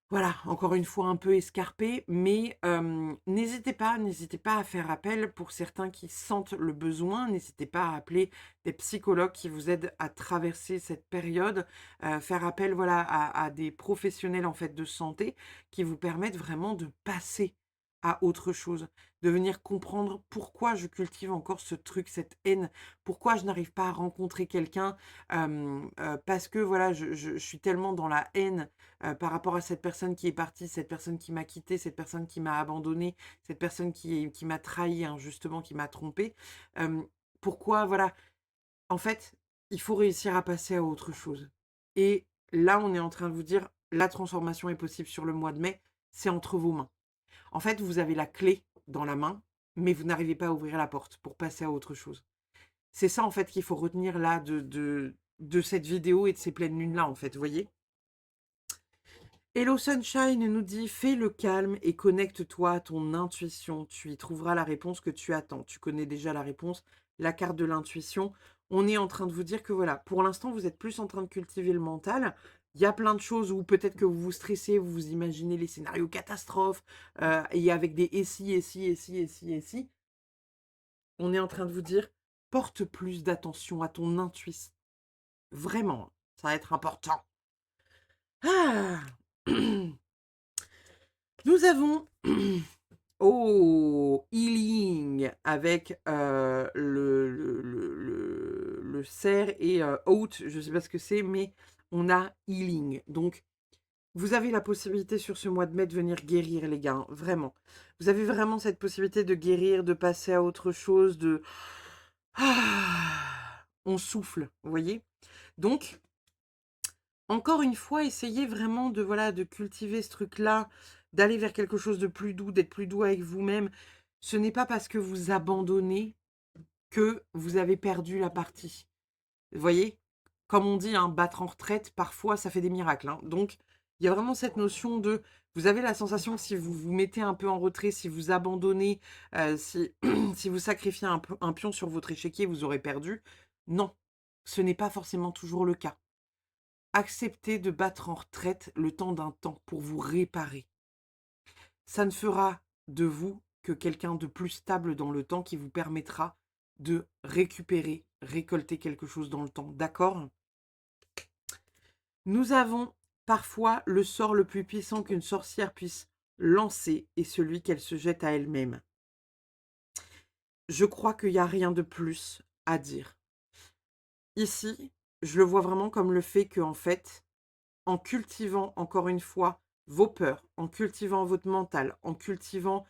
voilà, encore une fois un peu escarpé, mais n'hésitez pas à faire appel pour certains qui sentent le besoin. N'hésitez pas à appeler des psychologues qui vous aident à traverser cette période, faire appel, voilà, à des professionnels, en fait, de santé qui vous permettent vraiment de passer à autre chose, de venir comprendre pourquoi je cultive encore ce truc, cette haine, pourquoi je n'arrive pas à rencontrer quelqu'un, parce que, voilà, je suis tellement dans la haine, par rapport à cette personne qui est partie, cette personne qui m'a quittée, cette personne qui m'a abandonnée, cette personne qui m'a trahi injustement, qui m'a trompée. Pourquoi, voilà, en fait, il faut réussir à passer à autre chose. Et là, on est en train de vous dire: «La transformation est possible sur le mois de mai, c'est entre vos mains». En fait, vous avez la clé dans la main, mais vous n'arrivez pas à ouvrir la porte pour passer à autre chose. C'est ça, en fait, qu'il faut retenir là de cette vidéo et de ces pleines lunes-là, en fait, vous voyez? Hello Sunshine nous dit: «Fais le calme et connecte-toi à ton intuition. Tu y trouveras la réponse que tu attends». Tu connais déjà la réponse, la carte de l'intuition. On est en train de vous dire que voilà, pour l'instant, vous êtes plus en train de cultiver le mental. Il y a plein de choses où peut-être que vous vous stressez, vous vous imaginez les scénarios catastrophes, et avec des «et si, et si, et si, et si, et si». On est en train de vous dire: «Porte plus d'attention à ton intuition». Vraiment, ça va être important. Ah! Nous avons oh, healing avec le cerf et out, je ne sais pas ce que c'est, mais on a healing. Donc, vous avez la possibilité sur ce mois de mai de venir guérir, les gars, hein, vraiment. Vous avez vraiment cette possibilité de guérir, de passer à autre chose, de... Ah, on souffle, vous voyez? Donc, encore une fois, essayez vraiment de, voilà, de cultiver ce truc-là, d'aller vers quelque chose de plus doux, d'être plus doux avec vous-même. Ce n'est pas parce que vous abandonnez que vous avez perdu la partie. Vous voyez? Comme on dit, hein, battre en retraite, parfois, ça fait des miracles, hein. Donc, il y a vraiment cette notion de... Vous avez la sensation que si vous vous mettez un peu en retrait, si vous abandonnez, si, si vous sacrifiez un pion sur votre échiquier, vous aurez perdu. Non, ce n'est pas forcément toujours le cas. Acceptez de battre en retraite le temps d'un temps pour vous réparer. Ça ne fera de vous que quelqu'un de plus stable dans le temps qui vous permettra de récupérer, récolter quelque chose dans le temps. D'accord? Nous avons parfois le sort le plus puissant qu'une sorcière puisse lancer est celui qu'elle se jette à elle-même. Je crois qu'il n'y a rien de plus à dire. Ici, je le vois vraiment comme le fait que, en fait, en cultivant, encore une fois, vos peurs, en cultivant votre mental, en cultivant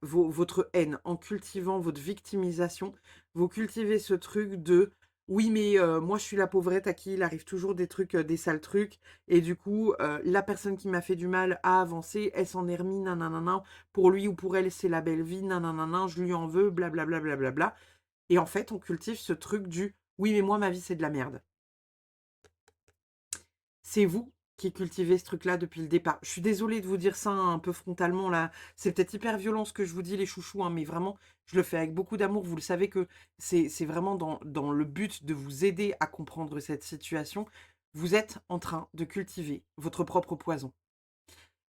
votre haine, en cultivant votre victimisation, vous cultivez ce truc de oui, mais moi je suis la pauvrette à qui il arrive toujours des trucs, des sales trucs, et du coup, la personne qui m'a fait du mal a avancé, elle s'en est remis, nanana, pour lui ou pour elle, c'est la belle vie, nanana, je lui en veux, blablabla, blablabla. Et en fait, on cultive ce truc du oui, mais moi ma vie c'est de la merde. C'est vous qui cultivez ce truc-là depuis le départ. Je suis désolée de vous dire ça un peu frontalement là. C'est peut-être hyper violent ce que je vous dis les chouchous, hein, mais vraiment, je le fais avec beaucoup d'amour. Vous le savez que c'est vraiment dans le but de vous aider à comprendre cette situation. Vous êtes en train de cultiver votre propre poison.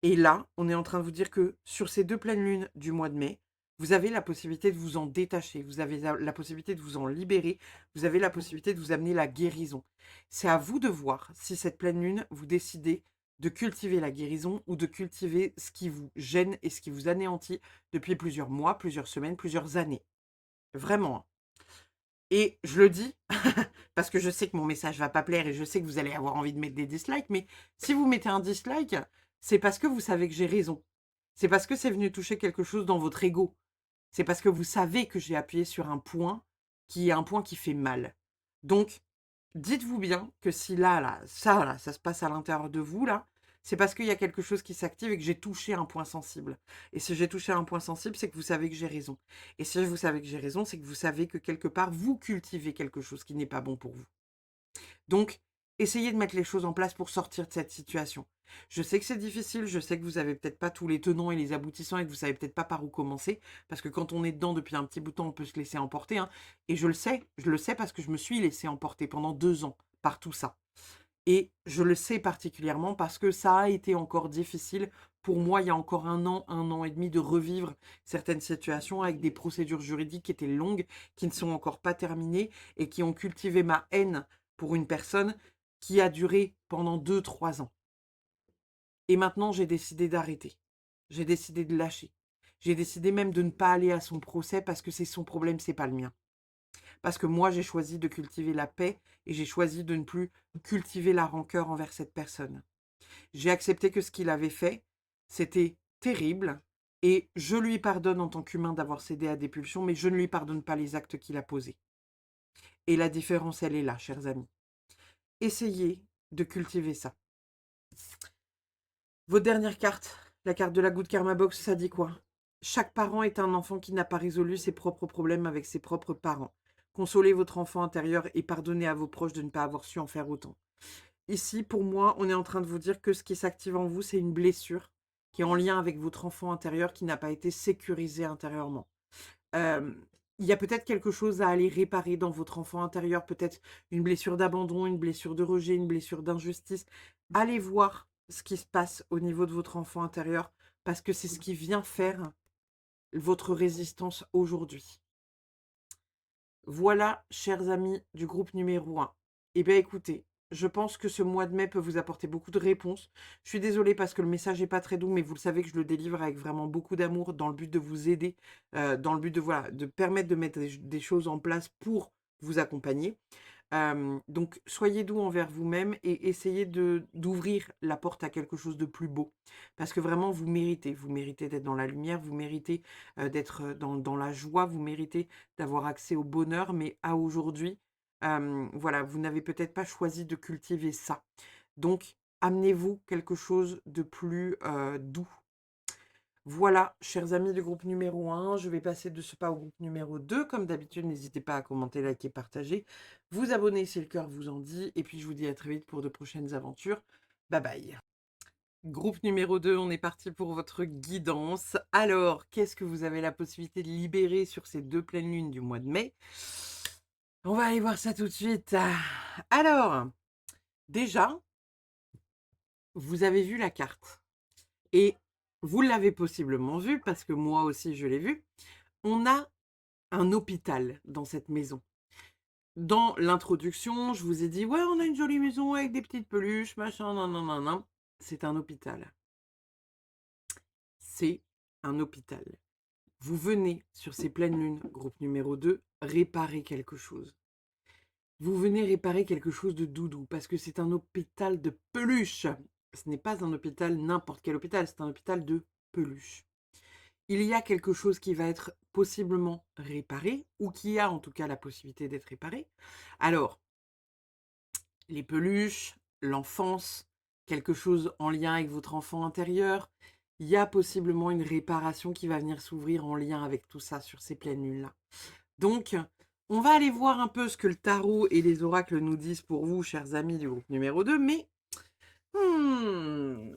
Et là, on est en train de vous dire que sur ces 2 pleines lunes du mois de mai, vous avez la possibilité de vous en détacher, vous avez la possibilité de vous en libérer, vous avez la possibilité de vous amener la guérison. C'est à vous de voir si cette pleine lune, vous décidez de cultiver la guérison ou de cultiver ce qui vous gêne et ce qui vous anéantit depuis plusieurs mois, plusieurs semaines, plusieurs années. Vraiment, hein. Et je le dis parce que je sais que mon message va pas plaire et je sais que vous allez avoir envie de mettre des dislikes, mais si vous mettez un dislike, c'est parce que vous savez que j'ai raison. C'est parce que c'est venu toucher quelque chose dans votre ego. C'est parce que vous savez que j'ai appuyé sur un point qui est un point qui fait mal. Donc, dites-vous bien que si là, ça se passe à l'intérieur de vous, là, c'est parce qu'il y a quelque chose qui s'active et que j'ai touché un point sensible. Et si j'ai touché un point sensible, c'est que vous savez que j'ai raison. Et si vous savez que j'ai raison, c'est que vous savez que quelque part, vous cultivez quelque chose qui n'est pas bon pour vous. Donc, essayez de mettre les choses en place pour sortir de cette situation. Je sais que c'est difficile, je sais que vous avez peut-être pas tous les tenants et les aboutissants et que vous savez peut-être pas par où commencer, parce que quand on est dedans depuis un petit bout de temps, on peut se laisser emporter, hein. Et je le sais parce que je me suis laissé emporter pendant 2 ans par tout ça. Et je le sais particulièrement parce que ça a été encore difficile pour moi, il y a encore un an et demi, de revivre certaines situations avec des procédures juridiques qui étaient longues, qui ne sont encore pas terminées et qui ont cultivé ma haine pour une personne qui a duré pendant 2, 3 ans. Et maintenant, j'ai décidé d'arrêter. J'ai décidé de lâcher. J'ai décidé même de ne pas aller à son procès parce que c'est son problème, c'est pas le mien. Parce que moi, j'ai choisi de cultiver la paix et j'ai choisi de ne plus cultiver la rancœur envers cette personne. J'ai accepté que ce qu'il avait fait, c'était terrible et je lui pardonne en tant qu'humain d'avoir cédé à des pulsions, mais je ne lui pardonne pas les actes qu'il a posés. Et la différence, elle est là, chers amis. Essayez de cultiver ça. Votre dernière carte, la carte de la Good Karma Box, ça dit quoi? Chaque parent est un enfant qui n'a pas résolu ses propres problèmes avec ses propres parents. Consolez votre enfant intérieur et pardonnez à vos proches de ne pas avoir su en faire autant. Ici, pour moi, on est en train de vous dire que ce qui s'active en vous, c'est une blessure qui est en lien avec votre enfant intérieur qui n'a pas été sécurisé intérieurement. Hem, il y a peut-être quelque chose à aller réparer dans votre enfant intérieur, peut-être une blessure d'abandon, une blessure de rejet, une blessure d'injustice. Allez voir ce qui se passe au niveau de votre enfant intérieur parce que c'est ce qui vient faire votre résistance aujourd'hui. Voilà, chers amis du groupe numéro 1. Eh bien, écoutez, je pense que ce mois de mai peut vous apporter beaucoup de réponses. Je suis désolée parce que le message n'est pas très doux, mais vous le savez que je le délivre avec vraiment beaucoup d'amour dans le but de vous aider, dans le but de, voilà, de permettre de mettre des choses en place pour vous accompagner. Donc soyez doux envers vous-même et essayez d'ouvrir la porte à quelque chose de plus beau. Parce que vraiment vous méritez d'être dans la lumière, vous méritez, d'être, dans la joie, vous méritez d'avoir accès au bonheur, mais à aujourd'hui, voilà, vous n'avez peut-être pas choisi de cultiver ça. Donc amenez-vous quelque chose de plus, doux. Voilà, chers amis du groupe numéro 1, je vais passer de ce pas au groupe numéro 2. Comme d'habitude, n'hésitez pas à commenter, liker, partager, vous abonner si le cœur vous en dit. Et puis, je vous dis à très vite pour de prochaines aventures. Bye bye. Groupe numéro 2, on est parti pour votre guidance. Alors, qu'est-ce que vous avez la possibilité de libérer sur ces 2 pleines lunes du mois de mai? On va aller voir ça tout de suite. Alors, déjà, vous avez vu la carte et vous l'avez possiblement vue parce que moi aussi je l'ai vue. On a un hôpital dans cette maison. Dans l'introduction, je vous ai dit: «Ouais, on a une jolie maison avec des petites peluches, machin, nan nan nan nan». C'est un hôpital. C'est un hôpital. Vous venez sur ces pleines lunes, groupe numéro 2, réparer quelque chose. Vous venez réparer quelque chose de doudou parce que c'est un hôpital de peluches. Ce n'est pas un hôpital n'importe quel hôpital, c'est un hôpital de peluches. Il y a quelque chose qui va être possiblement réparé, ou qui a en tout cas la possibilité d'être réparé. Alors, les peluches, l'enfance, quelque chose en lien avec votre enfant intérieur, il y a possiblement une réparation qui va venir s'ouvrir en lien avec tout ça sur ces pleines lunes-là. Donc, on va aller voir un peu ce que le tarot et les oracles nous disent pour vous, chers amis du groupe numéro 2, mais hmm,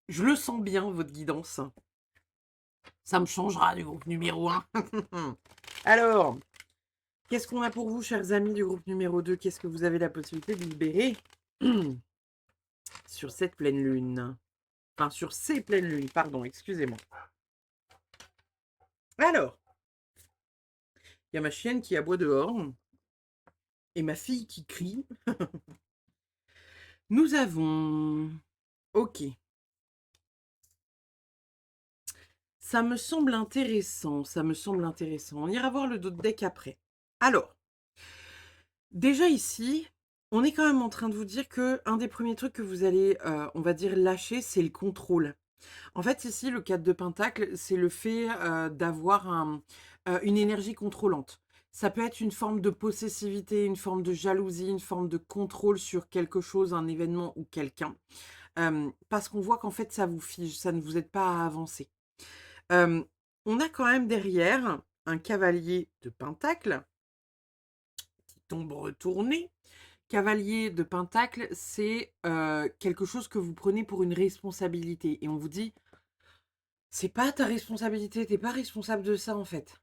je le sens bien, votre guidance. Ça me changera du groupe numéro 1. Alors, qu'est-ce qu'on a pour vous, chers amis du groupe numéro 2? Qu'est-ce que vous avez la possibilité de libérer sur cette pleine lune? Enfin, sur ces pleines lunes, pardon, excusez-moi. Alors, il y a ma chienne qui aboie dehors et ma fille qui crie. Nous avons... Ok. Ça me semble intéressant, ça me semble intéressant. On ira voir le dos de deck après. Alors, déjà ici, on est quand même en train de vous dire que un des premiers trucs que vous allez, on va dire, lâcher, c'est le contrôle. En fait, ici, le 4 de Pentacle, c'est le fait d'avoir une énergie contrôlante. Ça peut être une forme de possessivité, une forme de jalousie, une forme de contrôle sur quelque chose, un événement ou quelqu'un. Parce qu'on voit qu'en fait, ça vous fige, ça ne vous aide pas à avancer. On a quand même derrière un cavalier de Pentacle qui tombe retourné. Cavalier de Pentacle, c'est quelque chose que vous prenez pour une responsabilité. Et on vous dit, c'est pas ta responsabilité, t'es pas responsable de ça en fait.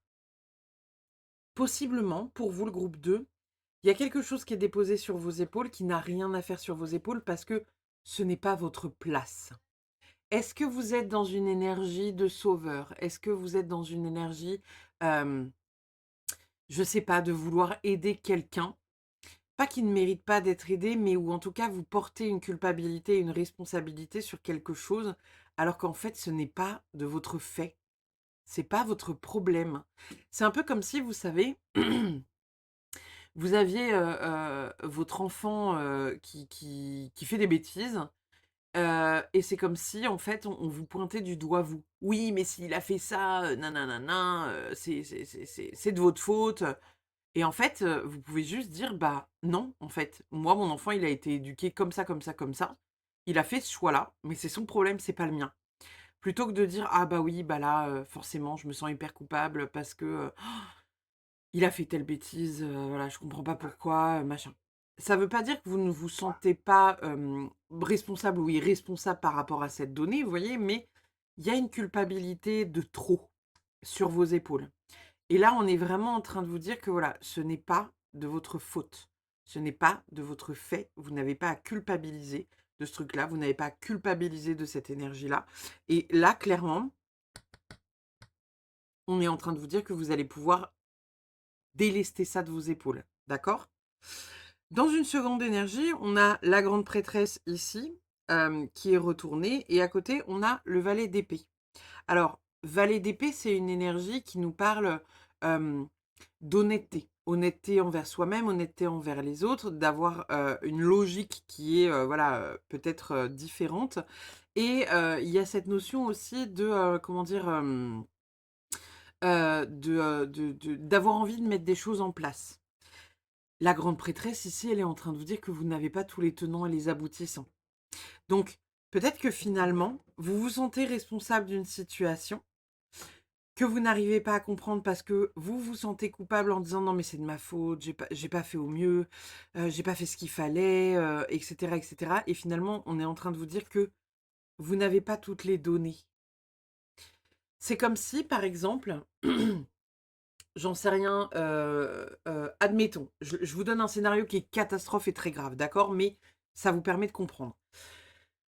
Possiblement, pour vous, le groupe 2, il y a quelque chose qui est déposé sur vos épaules qui n'a rien à faire sur vos épaules parce que ce n'est pas votre place. Est-ce que vous êtes dans une énergie de sauveur? Est-ce que vous êtes dans une énergie, je sais pas, de vouloir aider quelqu'un? Pas qui ne mérite pas d'être aidé, mais où en tout cas vous portez une culpabilité, une responsabilité sur quelque chose, alors qu'en fait ce n'est pas de votre fait. C'est pas votre problème. C'est un peu comme si, vous savez, vous aviez, votre enfant, qui fait des bêtises, et c'est comme si, en fait, on vous pointait du doigt vous. «Oui, mais s'il a fait ça, nananana, c'est de votre faute», et en fait, vous pouvez juste dire: «Bah, non, en fait, moi, mon enfant, il a été éduqué comme ça, comme ça, comme ça. Il a fait ce choix-là, mais c'est son problème, c'est pas le mien». plutôt que de dire: «Ah bah oui, bah là, forcément je me sens hyper coupable parce que, il a fait telle bêtise, voilà, je comprends pas pourquoi, machin». Ça veut pas dire que vous ne vous sentez pas, responsable ou irresponsable par rapport à cette donnée, vous voyez? Mais il y a une culpabilité de trop sur vos épaules. Et là, on est vraiment en train de vous dire que voilà, ce n'est pas de votre faute. Ce n'est pas de votre fait. Vous n'avez pas à culpabiliser de ce truc-là. Vous n'avez pas à culpabiliser de cette énergie-là. Et là, clairement, on est en train de vous dire que vous allez pouvoir délester ça de vos épaules. D'accord? Dans une seconde énergie, on a la grande prêtresse ici, qui est retournée. Et à côté, on a le valet d'épée. Alors, valet d'épée, c'est une énergie qui nous parle, d'honnêteté. Honnêteté envers soi-même, honnêteté envers les autres, d'avoir, une logique qui est, voilà, peut-être, différente et il y a cette notion aussi de, comment dire? D'avoir envie de mettre des choses en place. La grande prêtresse ici, elle est en train de vous dire que vous n'avez pas tous les tenants et les aboutissants. Donc, peut-être que finalement, vous vous sentez responsable d'une situation que vous n'arrivez pas à comprendre parce que vous vous sentez coupable en disant: «Non mais c'est de ma faute, j'ai pas fait au mieux, j'ai pas fait ce qu'il fallait», et cetera et cetera et finalement, on est en train de vous dire que vous n'avez pas toutes les données. C'est comme si, par exemple, j'en sais rien, admettons, je vous donne un scénario qui est catastrophe et très grave, d'accord? Mais ça vous permet de comprendre.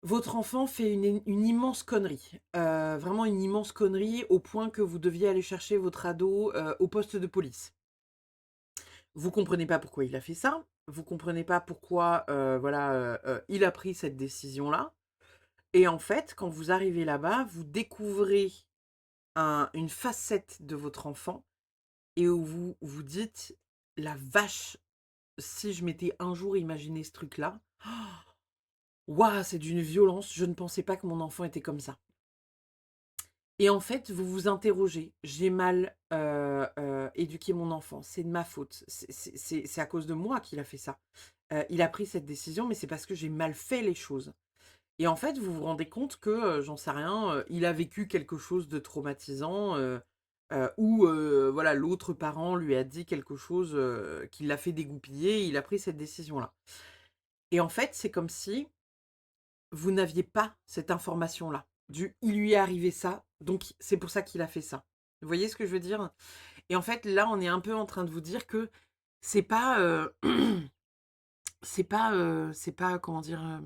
Votre enfant fait une immense connerie, vraiment une immense connerie au point que vous deviez aller chercher votre ado, au poste de police. Vous comprenez pas pourquoi il a fait ça, vous comprenez pas pourquoi, voilà, il a pris cette décision-là et en fait, quand vous arrivez là-bas, vous découvrez une facette de votre enfant et où vous vous dites: «La vache, si je m'étais un jour imaginé ce truc-là, waouh, c'est d'une violence, je ne pensais pas que mon enfant était comme ça». Et en fait, vous vous interrogez: «J'ai mal, éduqué mon enfant, c'est de ma faute, c'est à cause de moi qu'il a fait ça. Il a pris cette décision, mais c'est parce que j'ai mal fait les choses». Et en fait, vous vous rendez compte que, j'en sais rien, il a vécu quelque chose de traumatisant, ou voilà, l'autre parent lui a dit quelque chose, qui l'a fait dégoupiller et il a pris cette décision-là. Et en fait, c'est comme si vous n'aviez pas cette information-là, du «il lui est arrivé ça, donc c'est pour ça qu'il a fait ça». Vous voyez ce que je veux dire? Et en fait, là, on est un peu en train de vous dire que c'est pas, c'est pas, comment dire?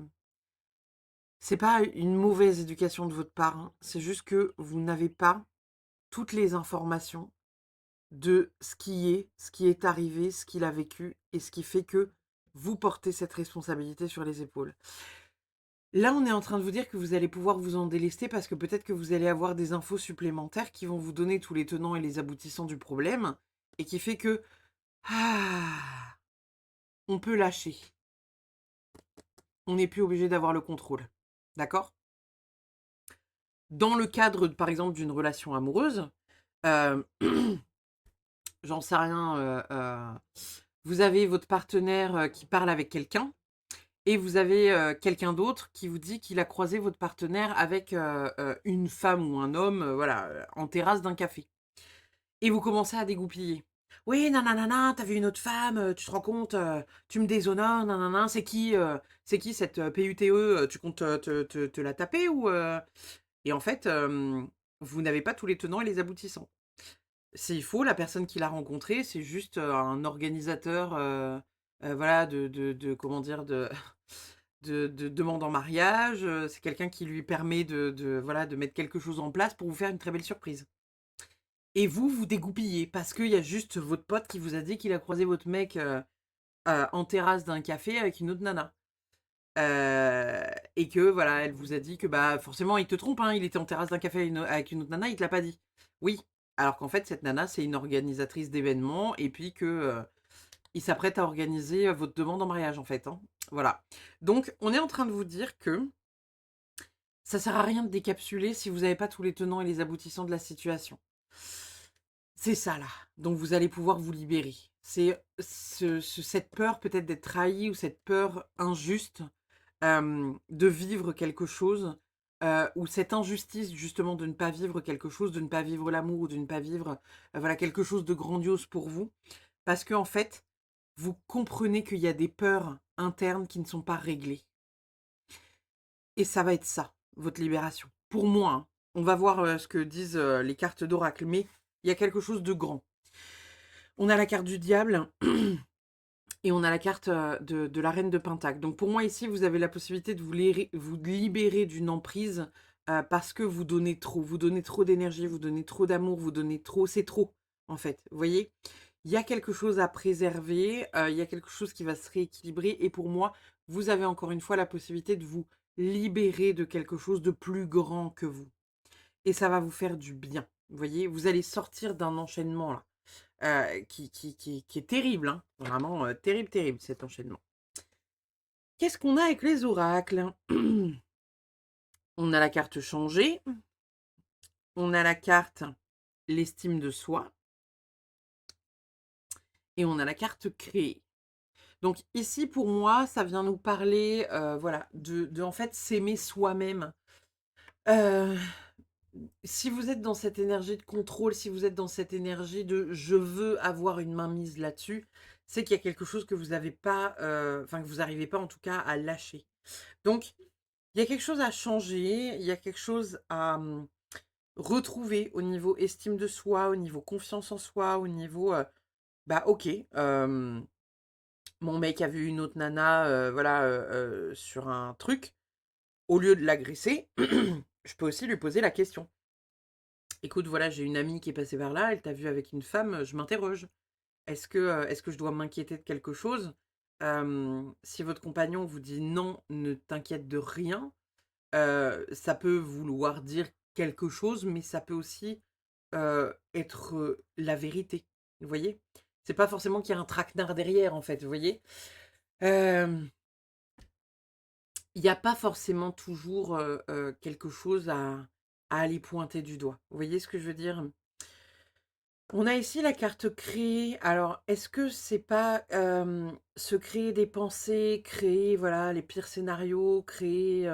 C'est pas une mauvaise éducation de votre part, hein. C'est juste que vous n'avez pas toutes les informations de ce qui est arrivé, ce qu'il a vécu et ce qui fait que vous portez cette responsabilité sur les épaules. Là, on est en train de vous dire que vous allez pouvoir vous en délester parce que peut-être que vous allez avoir des infos supplémentaires qui vont vous donner tous les tenants et les aboutissants du problème et qui fait que, ah, on peut lâcher. On n'est plus obligé d'avoir le contrôle. D'accord? Dans le cadre, par exemple, d'une relation amoureuse, hem, j'en sais rien, vous avez votre partenaire, qui parle avec quelqu'un et vous avez, quelqu'un d'autre qui vous dit qu'il a croisé votre partenaire avec, une femme ou un homme, voilà, en terrasse d'un café et vous commencez à dégoupiller. «Oui, nananana, tu vu une autre femme, tu te rends compte, tu me déshonores, nanana, c'est qui cette, PUTE, tu comptes, te la taper ou?» Et en fait, vous n'avez pas tous les tenants et les aboutissants. S'il faut, la personne qui l'a rencontré, c'est juste, un organisateur, voilà, comment dire? De demande en mariage, c'est quelqu'un qui lui permet voilà, de mettre quelque chose en place pour vous faire une très belle surprise. Et vous, vous dégoupillez parce qu'il y a juste votre pote qui vous a dit qu'il a croisé votre mec, en terrasse d'un café avec une autre nana. Et que voilà, elle vous a dit que, bah, forcément il te trompe, hein, il était en terrasse d'un café avec une autre nana, il te l'a pas dit. Oui, alors qu'en fait cette nana, c'est une organisatrice d'événements et puis que, il s'apprête à organiser, votre demande en mariage en fait, hein. Voilà. Donc on est en train de vous dire que ça sert à rien de décapsuler si vous n'avez pas tous les tenants et les aboutissants de la situation. C'est ça là, donc vous allez pouvoir vous libérer. C'est cette peur peut-être d'être trahi ou cette peur injuste, de vivre quelque chose, ou cette injustice justement de ne pas vivre quelque chose, de ne pas vivre l'amour ou de ne pas vivre, voilà, quelque chose de grandiose pour vous. Parce qu'en fait, vous comprenez qu'il y a des peurs internes qui ne sont pas réglées et ça va être ça, votre libération. Pour moi, hein. On va voir, ce que disent, les cartes d'oracle, mais il y a quelque chose de grand. On a la carte du diable et on a la carte, de la reine de pentacle. Donc pour moi ici, vous avez la possibilité de vous libérer d'une emprise, parce que vous donnez trop d'énergie, vous donnez trop d'amour, vous donnez trop, c'est trop, en fait, vous voyez? Il y a quelque chose à préserver, il y a quelque chose qui va se rééquilibrer et pour moi, vous avez encore une fois la possibilité de vous libérer de quelque chose de plus grand que vous et ça va vous faire du bien, vous voyez? Vous allez sortir d'un enchaînement là. Qui est terrible, hein. Vraiment, terrible, terrible cet enchaînement. Qu'est-ce qu'on a avec les oracles? On a la carte changer, on a la carte l'estime de soi et on a la carte créer. Donc ici, pour moi, ça vient nous parler, voilà, de en fait s'aimer soi-même. Heu, Si vous êtes dans cette énergie de contrôle, si vous êtes dans cette énergie de «je veux avoir une mainmise là-dessus», c'est qu'il y a quelque chose que vous n'avez pas, enfin que vous n'arrivez pas en tout cas à lâcher. Donc, il y a quelque chose à changer, il y a quelque chose à, retrouver au niveau estime de soi, au niveau confiance en soi, au niveau, bah, OK, mon mec a vu une autre nana, voilà, sur un truc. Au lieu de l'agresser, je peux aussi lui poser la question: «Écoute, voilà, j'ai une amie qui est passée par là, elle t'a vu avec une femme, je m'interroge. Est-ce que je dois m'inquiéter de quelque chose?» Si votre compagnon vous dit: «Non, ne t'inquiète de rien», ça peut vouloir dire quelque chose, mais ça peut aussi, être, la vérité. Vous voyez? C'est pas forcément qu'il y a un traquenard derrière, en fait, vous voyez? Hem, il y a pas forcément toujours, quelque chose à aller pointer du doigt. Vous voyez ce que je veux dire? On a ici la carte créer. Alors, est-ce que c'est pas, se créer des pensées, créer, voilà, les pires scénarios, créer,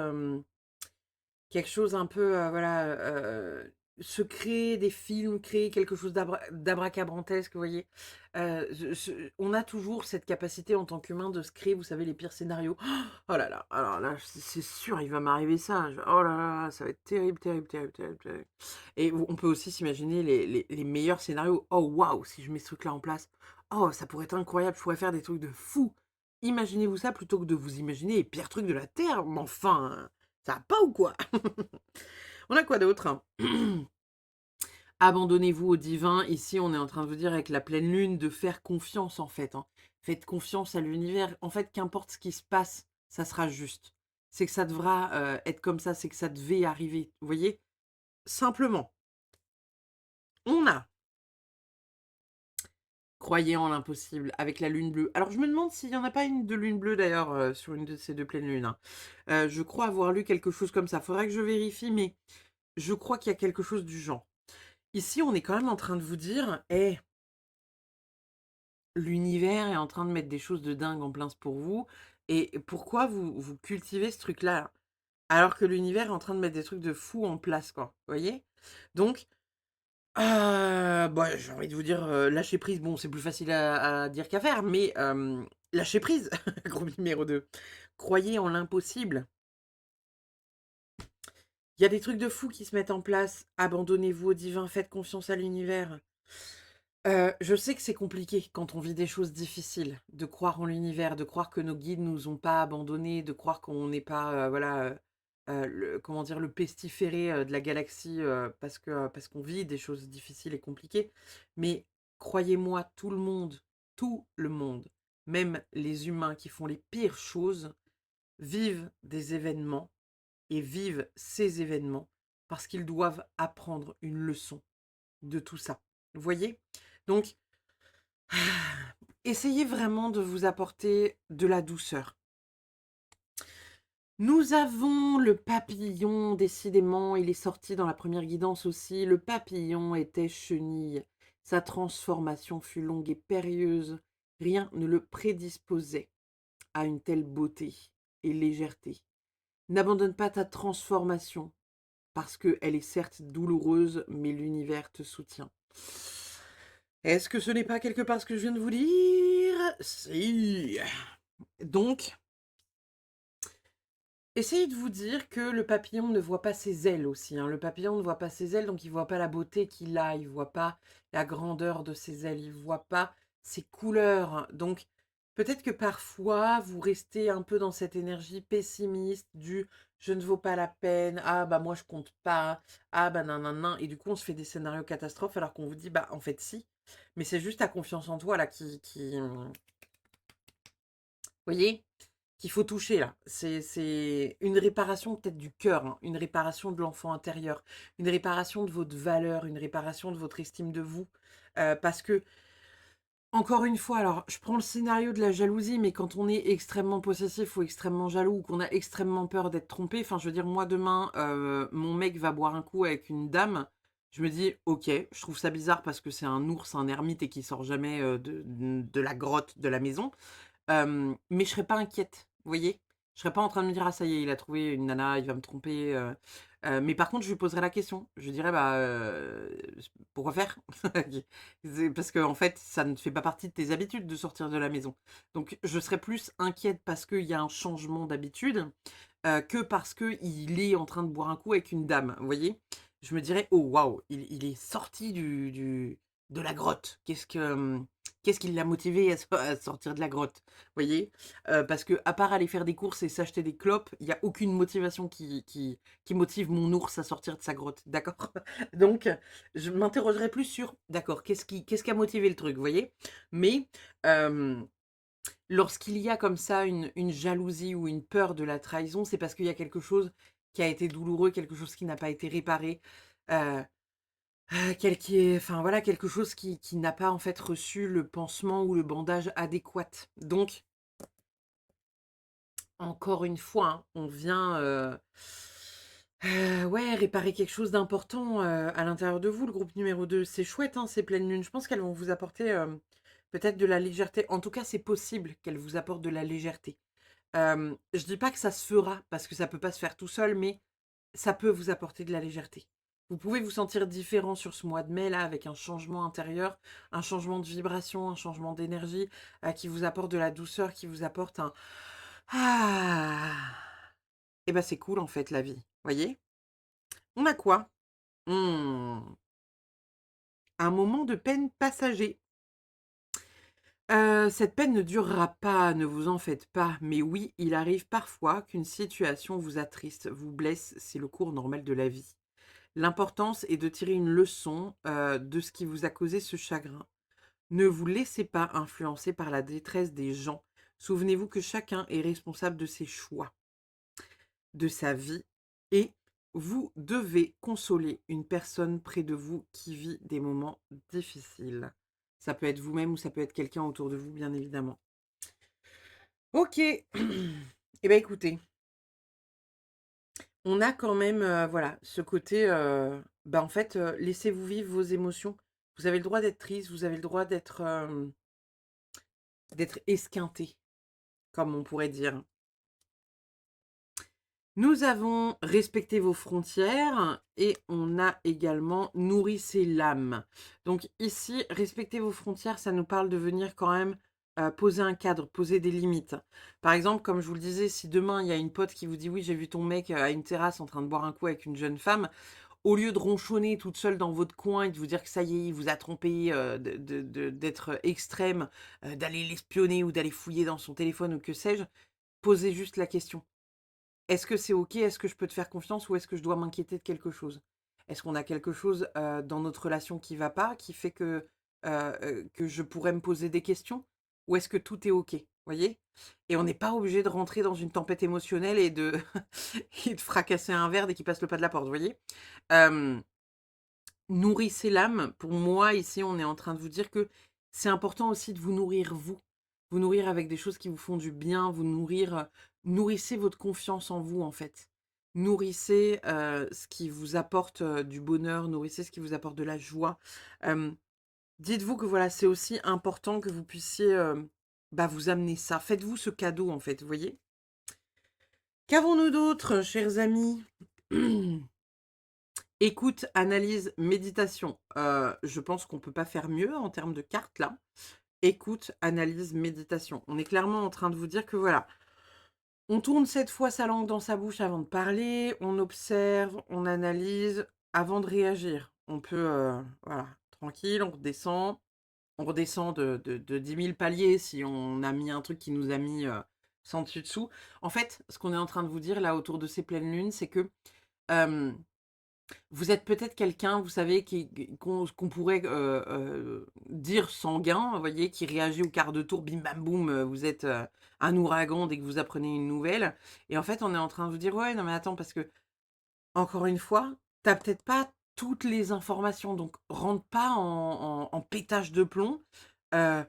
quelque chose un peu, voilà, se créer des films, créer quelque chose d'abracadabrantesque, vous voyez? On a toujours cette capacité en tant qu'humain de se créer, vous savez, les pires scénarios. Oh là là, alors là, c'est sûr, il va m'arriver ça. Oh là là, ça va être terrible, terrible, terrible, terrible, terrible. Et on peut aussi s'imaginer les meilleurs scénarios. Oh waouh, si je mets ce truc-là en place, oh, ça pourrait être incroyable, je pourrais faire des trucs de fou. Imaginez-vous ça plutôt que de vous imaginer les pires trucs de la Terre, mais enfin, ça va pas ou quoi? On a quoi d'autre, hein? Abandonnez-vous au divin. Ici, on est en train de vous dire avec la pleine lune de faire confiance en fait, hein. Faites confiance à l'univers. En fait, qu'importe ce qui se passe, ça sera juste. C'est que ça devra, être comme ça, c'est que ça devait arriver. Vous voyez? Simplement. On a croyez en l'impossible avec la lune bleue. Alors je me demande s'il y en a pas une de lune bleue d'ailleurs, sur une de ces 2 pleines lunes, hein. Je crois avoir lu quelque chose comme ça. Faudrait que je vérifie, mais je crois qu'il y a quelque chose du genre. Ici, on est quand même en train de vous dire: «Eh, l'univers est en train de mettre des choses de dingue en place pour vous et pourquoi vous cultivez ce truc-là, alors que l'univers est en train de mettre des trucs de fou en place, quoi». Vous voyez? Donc, bah, j'ai envie de vous dire, lâcher prise, bon, c'est plus facile à dire qu'à faire, mais lâcher prise, groupe numéro 2. Croyez en l'impossible. Il y a des trucs de fou qui se mettent en place. Abandonnez-vous au divin, faites confiance à l'univers. Je sais que c'est compliqué quand on vit des choses difficiles, de croire en l'univers, de croire que nos guides nous ont pas abandonnés, de croire qu'on n'est pas, voilà, le comment dire? Le pestiféré, de la galaxie, parce qu'on vit des choses difficiles et compliquées. Mais croyez-moi, tout le monde, même les humains qui font les pires choses, vivent des événements et vivent ces événements parce qu'ils doivent apprendre une leçon de tout ça. Vous voyez? Donc, essayez vraiment de vous apporter de la douceur. Nous avons le papillon, décidément, il est sorti dans la première guidance aussi. Le papillon était chenille. Sa transformation fut longue et périlleuse. Rien ne le prédisposait à une telle beauté et légèreté. N'abandonne pas ta transformation. parce qu'elle est certes douloureuse, mais l'univers te soutient. Est-ce que ce n'est pas quelque part ce que je viens de vous dire? Si. Donc, essayez de vous dire que le papillon ne voit pas ses ailes aussi, hein. Le papillon ne voit pas ses ailes, donc il voit pas la beauté qu'il a, il voit pas la grandeur de ses ailes, il voit pas ses couleurs, hein. Donc, peut-être que parfois, vous restez un peu dans cette énergie pessimiste du je ne vaux pas la peine, ah bah moi je compte pas, ah bah nan nan nan, et du coup on se fait des scénarios catastrophes alors qu'on vous dit bah en fait si, mais c'est juste ta confiance en toi là vous voyez, qu'il faut toucher là. C'est une réparation peut-être du cœur, hein, une réparation de l'enfant intérieur, une réparation de votre valeur, une réparation de votre estime de vous. Parce que, encore une fois, alors je prends le scénario de la jalousie, mais quand on est extrêmement possessif ou extrêmement jaloux, ou qu'on a extrêmement peur d'être trompé, enfin je veux dire, moi demain, mon mec va boire un coup avec une dame, je me dis, ok, je trouve ça bizarre parce que c'est un ours, un ermite et qui sort jamais de la grotte de la maison. Mais je serais pas inquiète, vous voyez? Je serais pas en train de me dire: «Ah ça y est, il a trouvé une nana, il va me tromper», mais par contre, je lui poserai la question. Je lui dirais: «Bah, pourquoi faire?» C'est parce qu'en fait, ça ne fait pas partie de tes habitudes de sortir de la maison. Donc je serais plus inquiète parce qu'il y a un changement d'habitude, que parce qu'il est en train de boire un coup avec une dame, vous voyez? Je me dirais: «Oh waouh, il est sorti de la grotte. Qu'est-ce qui l'a motivé à sortir de la grotte?» Vous voyez? Parce que à part aller faire des courses et s'acheter des clopes, il y a aucune motivation qui motive mon ours à sortir de sa grotte, d'accord? Donc je m'interrogerai plus sur, d'accord, qu'est-ce qui a motivé le truc, vous voyez? Mais hem, lorsqu'il y a comme ça une jalousie ou une peur de la trahison, c'est parce qu'il y a quelque chose qui a été douloureux, quelque chose qui n'a pas été réparé, heu quel qui est enfin voilà, quelque chose qui n'a pas en fait reçu le pansement ou le bandage adéquat. Donc, encore une fois, hein, on vient, ouais, réparer quelque chose d'important, à l'intérieur de vous, le groupe numéro 2. C'est chouette, hein, ces pleines lunes. Je pense qu'elles vont vous apporter, peut-être de la légèreté. En tout cas, c'est possible qu'elles vous apportent de la légèreté. Je dis pas que ça se fera, parce que ça peut pas se faire tout seul, mais ça peut vous apporter de la légèreté. Vous pouvez vous sentir différent sur ce mois de mai là, avec un changement intérieur, un changement de vibration, un changement d'énergie, qui vous apporte de la douceur, qui vous apporte un «Ah!» et ben c'est cool en fait la vie, voyez? On a quoi? Mmh, un moment de peine passager. Cette peine ne durera pas, ne vous en faites pas, mais oui, il arrive parfois qu'une situation vous attriste, vous blesse, c'est le cours normal de la vie. L'importance est de tirer une leçon, de ce qui vous a causé ce chagrin. Ne vous laissez pas influencer par la détresse des gens. Souvenez-vous que chacun est responsable de ses choix, de sa vie, et vous devez consoler une personne près de vous qui vit des moments difficiles. Ça peut être vous-même ou ça peut être quelqu'un autour de vous, bien évidemment. OK. Et ben écoutez, on a quand même, voilà, ce côté, bah, en fait, laissez-vous vivre vos émotions. Vous avez le droit d'être triste, vous avez le droit d'être esquinté, comme on pourrait dire. Nous avons respecté vos frontières et on a également nourrissez l'âme. Donc ici, respecter vos frontières, ça nous parle de venir quand même, poser un cadre, poser des limites. Par exemple, comme je vous le disais, si demain il y a une pote qui vous dit: «Oui, j'ai vu ton mec, à une terrasse en train de boire un coup avec une jeune femme», au lieu de ronchonner toute seule dans votre coin et de vous dire que ça y est, il vous a trompé, d'être extrême, d'aller l'espionner ou d'aller fouiller dans son téléphone ou que sais-je, posez juste la question: «Est-ce que c'est OK? Est-ce que je peux te faire confiance ou est-ce que je dois m'inquiéter de quelque chose? Est-ce qu'on a quelque chose, dans notre relation qui va pas, qui fait que je pourrais me poser des questions? Ou est-ce que tout est OK?» Voyez? Et on n'est pas obligé de rentrer dans une tempête émotionnelle et de et de fracasser un verre dès qu'il passe le pas de la porte, vous voyez? Hem Nourrissez l'âme. Pour moi, ici, on est en train de vous dire que c'est important aussi de vous nourrir vous. Vous nourrir avec des choses qui vous font du bien, vous nourrir, nourrissez votre confiance en vous, en fait. Nourrissez, ce qui vous apporte, du bonheur, nourrissez ce qui vous apporte de la joie. Hem, Dites-vous que voilà, c'est aussi important que vous puissiez, bah, vous amener ça. Faites-vous ce cadeau, en fait, vous voyez? Qu'avons-nous d'autre, chers amis? Écoute, analyse, méditation. Je pense qu'on peut pas faire mieux en termes de cartes là. Écoute, analyse, méditation. On est clairement en train de vous dire que voilà, on tourne 7 fois sa langue dans sa bouche avant de parler, on observe, on analyse avant de réagir. On peut, voilà, tranquille, on redescend de 10 000 paliers si on a mis un truc qui nous a mis, sans dessus dessous. En fait, ce qu'on est en train de vous dire là autour de ces pleines lunes, c'est que, hem vous êtes peut-être quelqu'un, vous savez, qu'on pourrait, dire sanguin, vous voyez, qui réagit au quart de tour, bim bam boum, vous êtes, un ouragan dès que vous apprenez une nouvelle et en fait, on est en train de vous dire: «Ouais, non mais attends parce que encore une fois, tu as peut-être pas toutes les informations donc rentre pas en pétage de plomb, heu,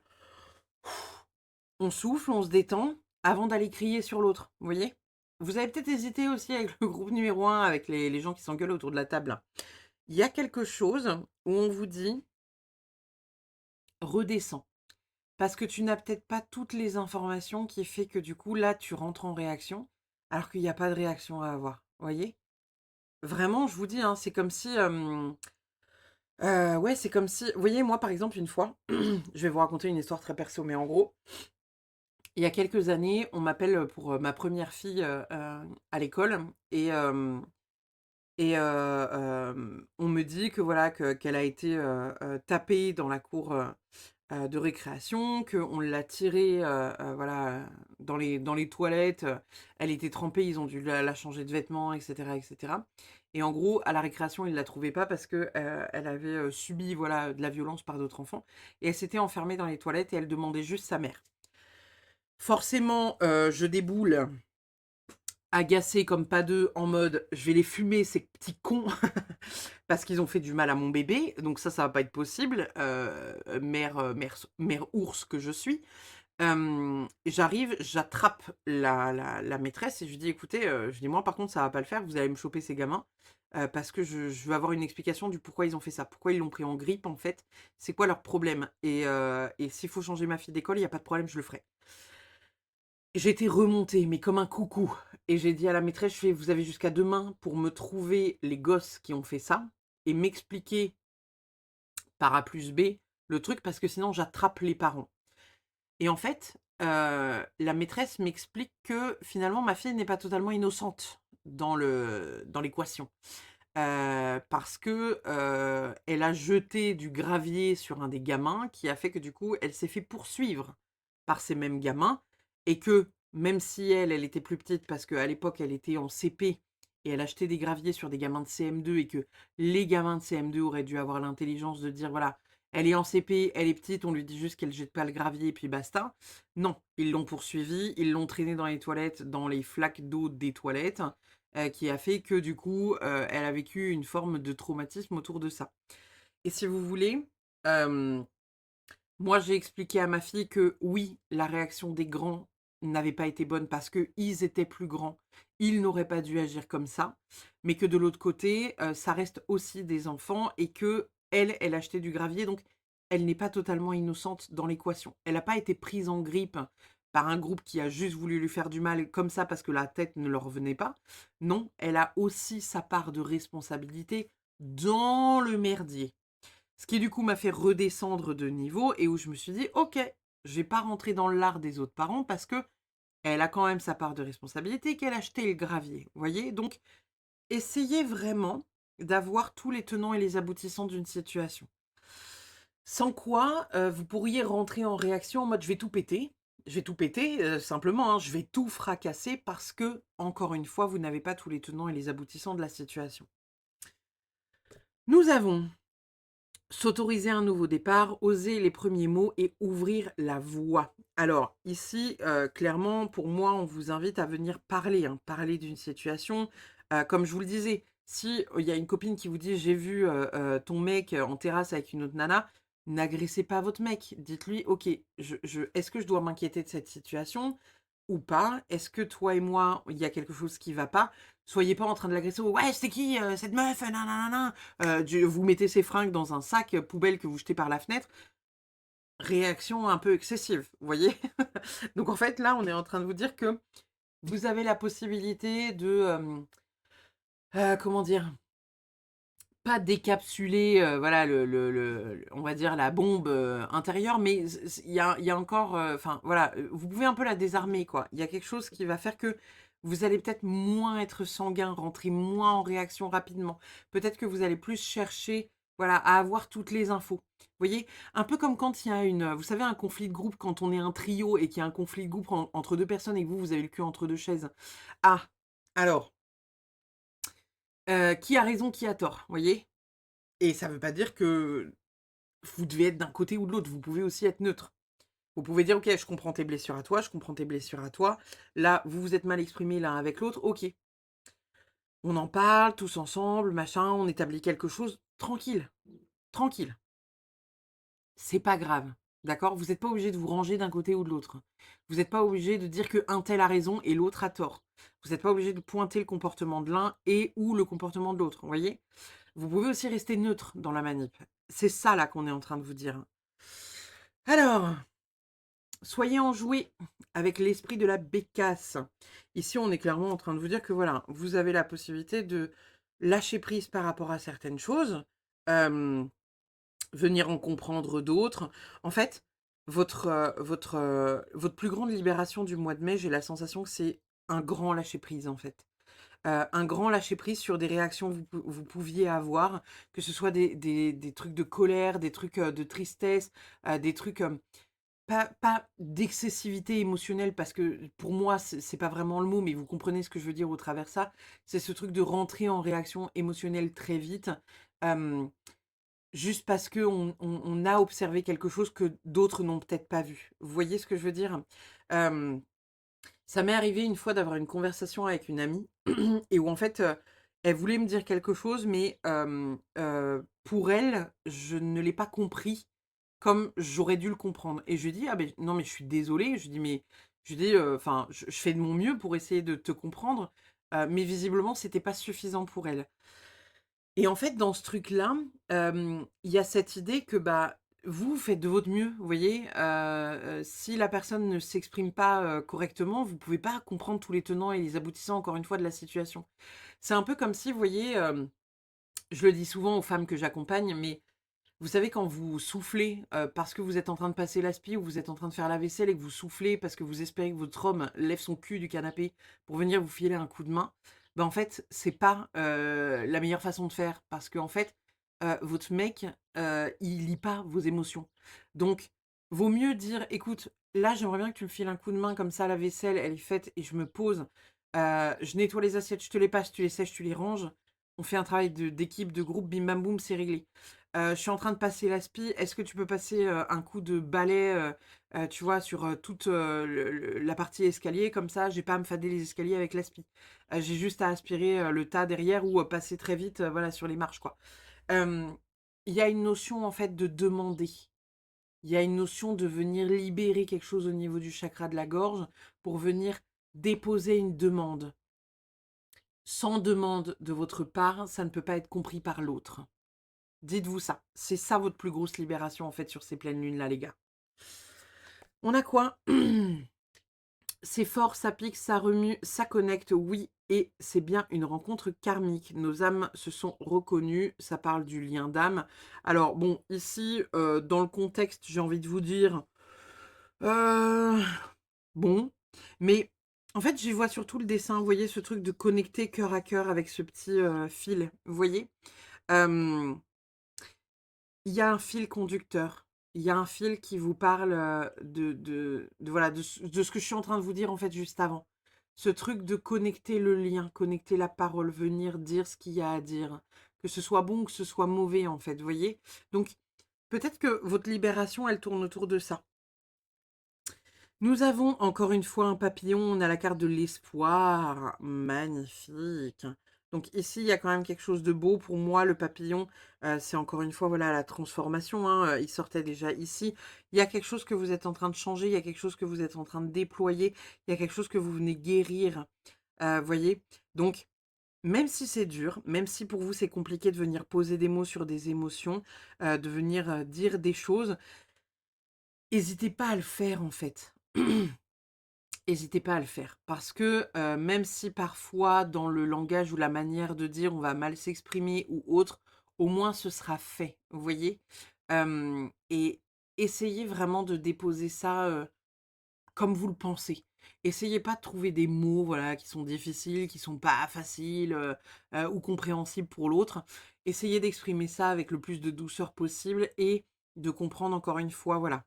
on souffle, on se détend avant d'aller crier sur l'autre», vous voyez? Vous avez peut-être hésité aussi avec le groupe numéro un, avec les gens qui s'engueulent autour de la table là. Il y a quelque chose où on vous dit: «Redescends», parce que tu n'as peut-être pas toutes les informations qui fait que du coup, là, tu rentres en réaction, alors qu'il y a pas de réaction à avoir. Vous voyez? Vraiment, je vous dis, hein, c'est comme si, ouais, c'est comme si vous voyez, moi, par exemple, une fois, je vais vous raconter une histoire très perso, mais en gros, il y a quelques années, on m'appelle, pour, ma première fille, à l'école et on me dit que voilà, qu'elle a été, tapée dans la cour, de récréation, qu'on l'a tirée, voilà, dans les toilettes, elle était trempée, ils ont dû la changer de vêtements et cetera et en gros, à la récréation, ils la trouvaient pas parce que, elle avait, subi, voilà, de la violence par d'autres enfants et elle s'était enfermée dans les toilettes et elle demandait juste sa mère. Forcément, je déboule agacée comme pas 2 en mode: «Je vais les fumer ces petits cons parce qu'ils ont fait du mal à mon bébé, donc ça va pas être possible», mère ours que je suis. J'arrive, j'attrape la maîtresse et je lui dis: «Écoutez», je dis: «Moi par contre ça va pas le faire, vous allez me choper ces gamins, parce que je veux avoir une explication du pourquoi ils ont fait ça. Pourquoi ils l'ont pris en grippe en fait? C'est quoi leur problème? Et s'il faut changer ma fille d'école, il y a pas de problème, je le ferai». J'étais remontée, mais comme un coucou et j'ai dit à la maîtresse, je fais: «Vous avez jusqu'à demain pour me trouver les gosses qui ont fait ça et m'expliquer par A plus B le truc parce que sinon j'attrape les parents». Et en fait, la maîtresse m'explique que finalement ma fille n'est pas totalement innocente dans l'équation. Parce que, elle a jeté du gravier sur un des gamins qui a fait que du coup, elle s'est fait poursuivre par ces mêmes gamins et que même si elle était plus petite parce qu'à l'époque elle était en CP et elle achetait des graviers sur des gamins de CM2 et que les gamins de CM2 auraient dû avoir l'intelligence de dire: «Voilà, elle est en CP, elle est petite, on lui dit juste qu'elle jette pas le gravier et puis basta». Non, ils l'ont poursuivie, ils l'ont traînée dans les toilettes, dans les flaques d'eau des toilettes, qui a fait que du coup, elle a vécu une forme de traumatisme autour de ça. Et si vous voulez, hem, moi j'ai expliqué à ma fille que oui, la réaction des grands n'avait pas été bonne parce qu'ils étaient plus grands, ils n'auraient pas dû agir comme ça, mais que de l'autre côté, ça reste aussi des enfants et qu'elle, elle achetait du gravier donc elle n'est pas totalement innocente dans l'équation. Elle n'a pas été prise en grippe par un groupe qui a juste voulu lui faire du mal comme ça parce que la tête ne leur revenait pas. Non, elle a aussi sa part de responsabilité dans le merdier. Ce qui du coup m'a fait redescendre de niveau et où je me suis dit: «OK, je vais pas rentrer dans l'art des autres parents parce que elle a quand même sa part de responsabilité qu'elle a acheté le gravier». Vous voyez? Donc essayez vraiment d'avoir tous les tenants et les aboutissants d'une situation. Sans quoi, vous pourriez rentrer en réaction en mode: «Je vais tout péter». Je vais tout péter, simplement, hein, je vais tout fracasser parce que, encore une fois, vous n'avez pas tous les tenants et les aboutissants de la situation. Nous avons s'autoriser un nouveau départ, oser les premiers mots et ouvrir la voie. Alors ici, clairement, pour moi, on vous invite à venir parler, hein, parler d'une situation. Comme je vous le disais, si, il y a une copine qui vous dit: «J'ai vu, ton mec, en terrasse avec une autre nana», n'agressez pas votre mec. Dites-lui: «OK, je est-ce que je dois m'inquiéter de cette situation ou pas? Est-ce que toi et moi, il y a quelque chose qui va pas?» Soyez pas en train de l'agresser: «Ouais, c'est qui, cette meuf? Nananana». Du vous mettez ses fringues dans un sac, poubelle que vous jetez par la fenêtre. Réaction un peu excessive, vous voyez? Donc en fait, là, on est en train de vous dire que vous avez la possibilité de, comment dire? pas décapsuler, voilà on va dire la bombe, intérieure, mais il y a encore, enfin voilà, vous pouvez un peu la désarmer, quoi. Il y a quelque chose qui va faire que vous allez peut-être moins être sanguin, rentrer moins en réaction rapidement. Peut-être que vous allez plus chercher, voilà, à avoir toutes les infos. Vous voyez? Un peu comme quand il y a vous savez, un conflit de groupe, quand on est un trio et qu'il y a un conflit de groupe entre 2 personnes et que vous avez le cul entre 2 chaises. Ah! Alors, qui a raison, qui a tort? Vous voyez? Et ça veut pas dire que vous devez être d'un côté ou de l'autre, vous pouvez aussi être neutre. Vous pouvez dire: «OK, je comprends tes blessures à toi, je comprends tes blessures à toi. Là, vous vous êtes mal exprimés l'un avec l'autre, OK. On en parle tous ensemble, machin, on établit quelque chose, tranquille, tranquille. C'est pas grave, d'accord? Vous êtes pas obligé de vous ranger d'un côté ou de l'autre. Vous êtes pas obligé de dire qu'un tel a raison et l'autre a tort. Vous êtes pas obligé de pointer le comportement de l'un et ou le comportement de l'autre, vous voyez? Vous pouvez aussi rester neutre dans la manip. C'est ça là qu'on est en train de vous dire. Alors, soyez enjoués avec l'esprit de la bécasse. Ici, on est clairement en train de vous dire que voilà, vous avez la possibilité de lâcher prise par rapport à certaines choses, hem, venir en comprendre d'autres. En fait, votre plus grande libération du mois de mai, j'ai la sensation que c'est un grand lâcher prise, en fait. Un grand lâcher prise sur des réactions que vous pouviez avoir, que ce soit des trucs de colère, des trucs, de tristesse, des trucs, pas d'excessivité émotionnelle parce que pour moi, c'est pas vraiment le mot, mais vous comprenez ce que je veux dire au travers ça. C'est ce truc de rentrer en réaction émotionnelle très vite, hem, juste parce qu'on a observé quelque chose que d'autres n'ont peut-être pas vu. Vous voyez ce que je veux dire? Hem, Ça m'est arrivé une fois d'avoir une conversation avec une amie et où en fait, elle voulait me dire quelque chose, mais pour elle, je ne l'ai pas compris comme j'aurais dû le comprendre et je lui ai dit: «Ah beh, non mais je suis désolée», je lui dis: «Mais» je lui dis: «Enfin, je fais de mon mieux pour essayer de te comprendre, mais visiblement c'était pas suffisant pour elle». Et en fait, dans ce truc-là, il y a cette idée que, bah, vous faites de votre mieux, vous voyez? Si la personne ne s'exprime pas, correctement, vous pouvez pas comprendre tous les tenants et les aboutissants, encore une fois, de la situation. C'est un peu comme si, vous voyez, je le dis souvent aux femmes que j'accompagne, mais vous savez quand vous soufflez, parce que vous êtes en train de passer l'aspi ou vous êtes en train de faire la vaisselle et que vous soufflez parce que vous espérez que votre homme lève son cul du canapé pour venir vous filer un coup de main, bah, en fait, c'est pas, la meilleure façon de faire parce qu'en fait, votre mec, il lit pas vos émotions. Donc vaut mieux dire: «Écoute, là, j'aimerais bien que tu me files un coup de main comme ça, la vaisselle, elle est faite et je me pose, je nettoie les assiettes, je te les passe, tu les sèches, tu les ranges. On fait un travail d'équipe, de groupe, bim bam boum, c'est réglé». Je suis en train de passer l'aspi, est-ce que tu peux passer, un coup de balai, tu vois, sur, toute, la partie escalier? Comme ça, j'ai pas à me fader les escaliers avec l'aspi. J'ai juste à aspirer, le tas derrière ou, passer très vite, voilà, sur les marches, quoi. Hem, il y a une notion, en fait, de demander. Il y a une notion de venir libérer quelque chose au niveau du chakra de la gorge pour venir déposer une demande. Sans demande de votre part, ça ne peut pas être compris par l'autre. Dites-vous ça. C'est ça votre plus grosse libération en fait sur ces pleines lunes là, les gars. On a quoi? C'est fort, ça pique, ça remue, ça connecte, oui, et c'est bien une rencontre karmique. Nos âmes se sont reconnues, ça parle du lien d'âme. Alors bon, ici, dans le contexte, j'ai envie de vous dire, heu, bon, mais en fait, j'y vois surtout le dessin. Vous voyez ce truc de connecter cœur à cœur avec ce petit, fil, vous voyez? Hem Il y a un fil conducteur. Il y a un fil qui vous parle, de voilà, de ce que je suis en train de vous dire, en fait, juste avant. Ce truc de connecter le lien, connecter la parole, venir dire ce qu'il y a à dire. Que ce soit bon, que ce soit mauvais, en fait, vous voyez? Donc, peut-être que votre libération, elle tourne autour de ça. Nous avons encore une fois un papillon, on a la carte de l'espoir, magnifique. Donc ici, il y a quand même quelque chose de beau. Pour moi, le papillon, c'est encore une fois, voilà, la transformation, hein, il sortait déjà ici. Il y a quelque chose que vous êtes en train de changer, il y a quelque chose que vous êtes en train de déployer, il y a quelque chose que vous venez guérir, voyez? Donc, même si c'est dur, même si pour vous c'est compliqué de venir poser des mots sur des émotions, de venir, dire des choses, hésitez pas à le faire, en fait. Hésitez pas à le faire parce que, même si parfois dans le langage ou la manière de dire, on va mal s'exprimer ou autre, au moins ce sera fait, vous voyez? Et essayez vraiment de déposer ça, comme vous le pensez. Essayez pas de trouver des mots, voilà, qui sont difficiles, qui sont pas faciles, ou compréhensibles pour l'autre. Essayez d'exprimer ça avec le plus de douceur possible et de comprendre encore une fois, voilà,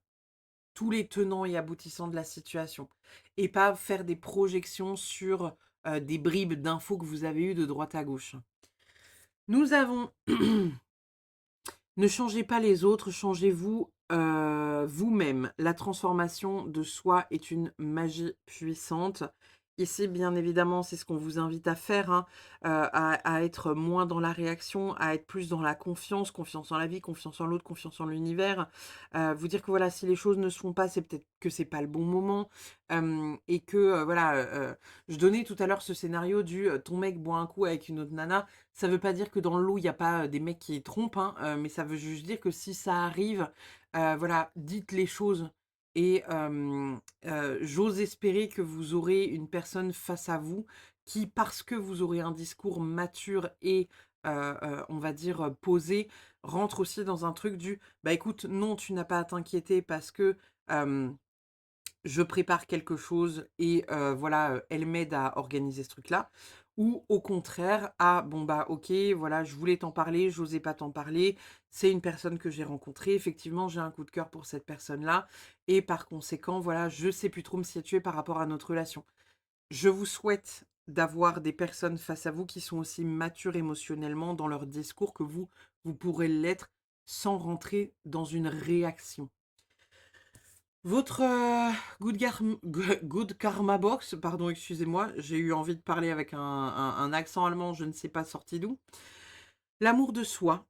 tous les tenants et aboutissants de la situation et pas faire des projections sur, des bribes d'infos que vous avez eues de droite à gauche. Nous avons ne changez pas les autres, changez-vous, vous-même. La transformation de soi est une magie puissante. Ici, bien évidemment, c'est ce qu'on vous invite à faire, hein, à être moins dans la réaction, à être plus dans la confiance, confiance en la vie, confiance en l'autre, confiance en l'univers. Vous dire que voilà, si les choses ne se font pas, c'est peut-être que c'est pas le bon moment, et que, voilà, je donnais tout à l'heure ce scénario du, ton mec boit un coup avec une autre nana. Ça veut pas dire que dans le lot, il y a pas, des mecs qui trompent, hein, mais ça veut juste dire que si ça arrive, voilà, dites les choses et j'ose espérer que vous aurez une personne face à vous qui, parce que vous aurez un discours mature et on va dire, posé, rentre aussi dans un truc du: «Bah, écoute, non, tu n'as pas à t'inquiéter parce que, hem, je prépare quelque chose et voilà, elle m'aide à organiser ce truc-là». Ou au contraire, «Ah bon, bah, OK, voilà, je voulais t'en parler, j'osais pas t'en parler. C'est une personne que j'ai rencontrée. Effectivement, j'ai un coup de cœur pour cette personne-là et par conséquent, voilà, je sais plus trop me situer par rapport à notre relation». Je vous souhaite d'avoir des personnes face à vous qui sont aussi matures émotionnellement dans leur discours que vous, vous pourrez l'être sans rentrer dans une réaction. Votre, good karma box, pardon, excusez-moi, j'ai eu envie de parler avec un accent allemand, je ne sais pas sorti d'où. L'amour de soi,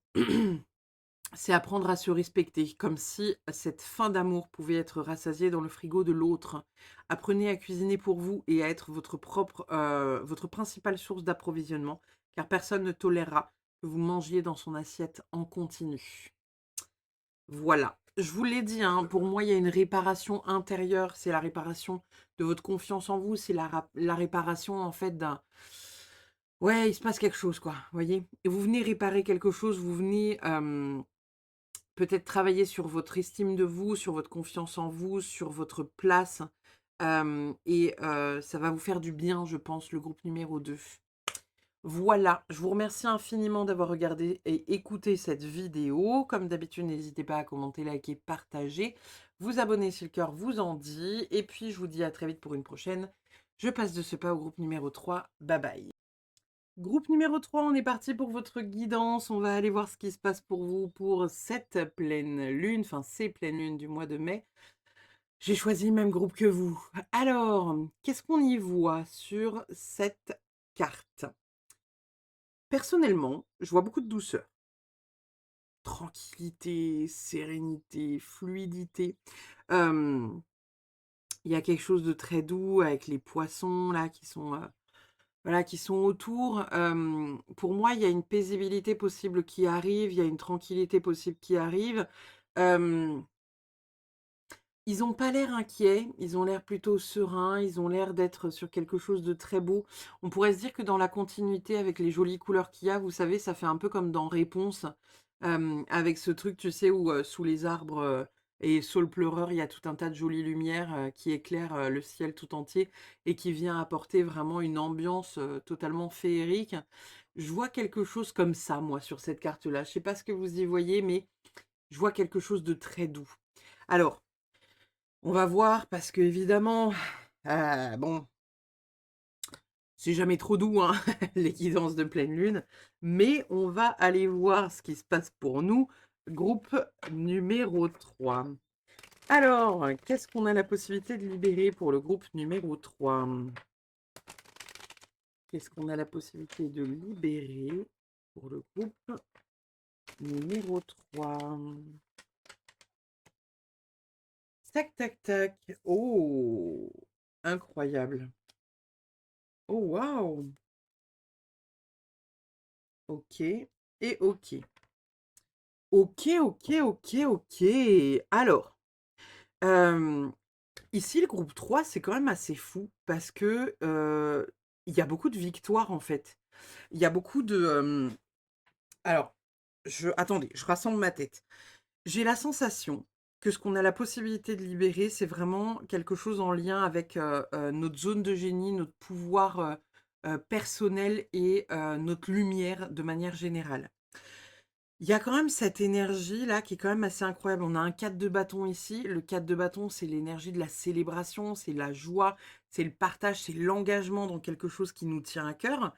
c'est apprendre à se respecter, comme si cette faim d'amour pouvait être rassasiée dans le frigo de l'autre. Apprenez à cuisiner pour vous et à être votre principale source d'approvisionnement, car personne ne tolérera que vous mangiez dans son assiette en continu. Voilà. Je vous l'ai dit, hein, pour moi, il y a une réparation intérieure. C'est la réparation de votre confiance en vous. C'est la réparation, en fait, d'un... Ouais, il se passe quelque chose, quoi. Vous voyez? Et vous venez réparer quelque chose. Vous venez peut-être travailler sur votre estime de vous, sur votre confiance en vous, sur votre place. Et ça va vous faire du bien, je pense, le groupe numéro 2. Voilà, je vous remercie infiniment d'avoir regardé et écouté cette vidéo. Comme d'habitude, n'hésitez pas à commenter, liker, partager, vous abonner si le cœur vous en dit. Et puis, je vous dis à très vite pour une prochaine. Je passe de ce pas au groupe numéro 3. Bye bye. Groupe numéro 3, on est parti pour votre guidance. On va aller voir ce qui se passe pour vous pour cette pleine lune, enfin ces pleines lunes du mois de mai. J'ai choisi le même groupe que vous. Alors, qu'est-ce qu'on y voit sur cette carte? Personnellement, je vois beaucoup de douceur, tranquillité, sérénité, fluidité. Hem, il y a quelque chose de très doux avec les poissons là qui sont, voilà, qui sont autour. Pour moi, il y a une paisibilité possible qui arrive, il y a une tranquillité possible qui arrive. Hem, ils ont pas l'air inquiets, ils ont l'air plutôt sereins, ils ont l'air d'être sur quelque chose de très beau. On pourrait se dire que dans la continuité avec les jolies couleurs qu'il y a, vous savez, ça fait un peu comme dans Réponse, avec ce truc, tu sais, où, sous les arbres, et Saule pleureur, il y a tout un tas de jolies lumières, qui éclairent, le ciel tout entier et qui vient apporter vraiment une ambiance, totalement féerique. Je vois quelque chose comme ça, moi, sur cette carte-là. Je sais pas ce que vous y voyez, mais je vois quelque chose de très doux. Alors, on va voir parce qu'évidemment, bon, c'est jamais trop doux, hein, les guidances de pleine lune, mais on va aller voir ce qui se passe pour nous. Groupe numéro 3. Alors, qu'est-ce qu'on a la possibilité de libérer pour le groupe numéro 3? Qu'est-ce qu'on a la possibilité de libérer pour le groupe numéro 3? Tac, tac, tac. Oh, incroyable. Oh, waouh. OK et OK. OK, OK, OK, OK. Alors, hem, ici, le groupe 3 c'est quand même assez fou parce que, il y a beaucoup de victoires, en fait. Il y a beaucoup de, alors attendez, je rassemble ma tête. J'ai la sensation que ce qu'on a la possibilité de libérer, c'est vraiment quelque chose en lien avec, notre zone de génie, notre pouvoir, personnel et notre lumière de manière générale. Il y a quand même cette énergie-là qui est quand même assez incroyable. On a un 4 de bâton ici. Le 4 de bâton, c'est l'énergie de la célébration, c'est la joie, c'est le partage, c'est l'engagement dans quelque chose qui nous tient à cœur.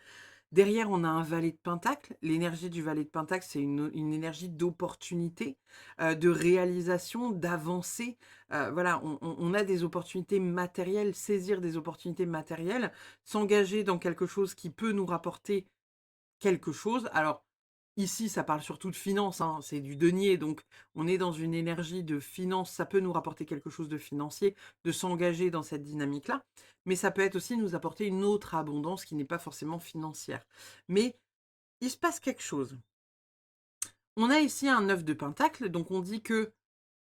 Derrière, on a un valet de pentacle. L'énergie du valet de pentacle, c'est une énergie d'opportunité, de réalisation, d'avancée. Voilà, on a des opportunités matérielles, saisir des opportunités matérielles, s'engager dans quelque chose qui peut nous rapporter quelque chose. Alors, ici, ça parle surtout de finance, hein, c'est du denier, donc on est dans une énergie de finance, ça peut nous rapporter quelque chose de financier, de s'engager dans cette dynamique-là, mais ça peut être aussi nous apporter une autre abondance qui n'est pas forcément financière. Mais il se passe quelque chose. On a ici un 9 de pentacle, donc on dit que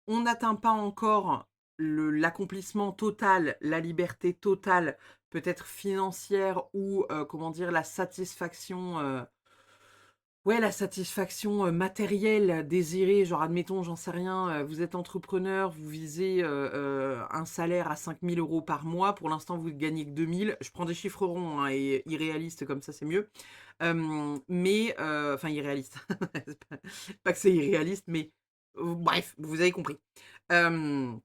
on n'atteint pas encore l'accomplissement total, la liberté totale, peut-être financière ou comment dire, la satisfaction. Ouais, la satisfaction, matérielle désirée, genre admettons, j'en sais rien, vous êtes entrepreneur, vous visez, un salaire à 5 000 € par mois. Pour l'instant, vous gagnez que 2 000. Je prends des chiffres ronds, hein, et irréalistes comme ça, c'est mieux. Mais enfin irréaliste, c'est pas que c'est irréaliste, mais bref, vous avez compris. Hem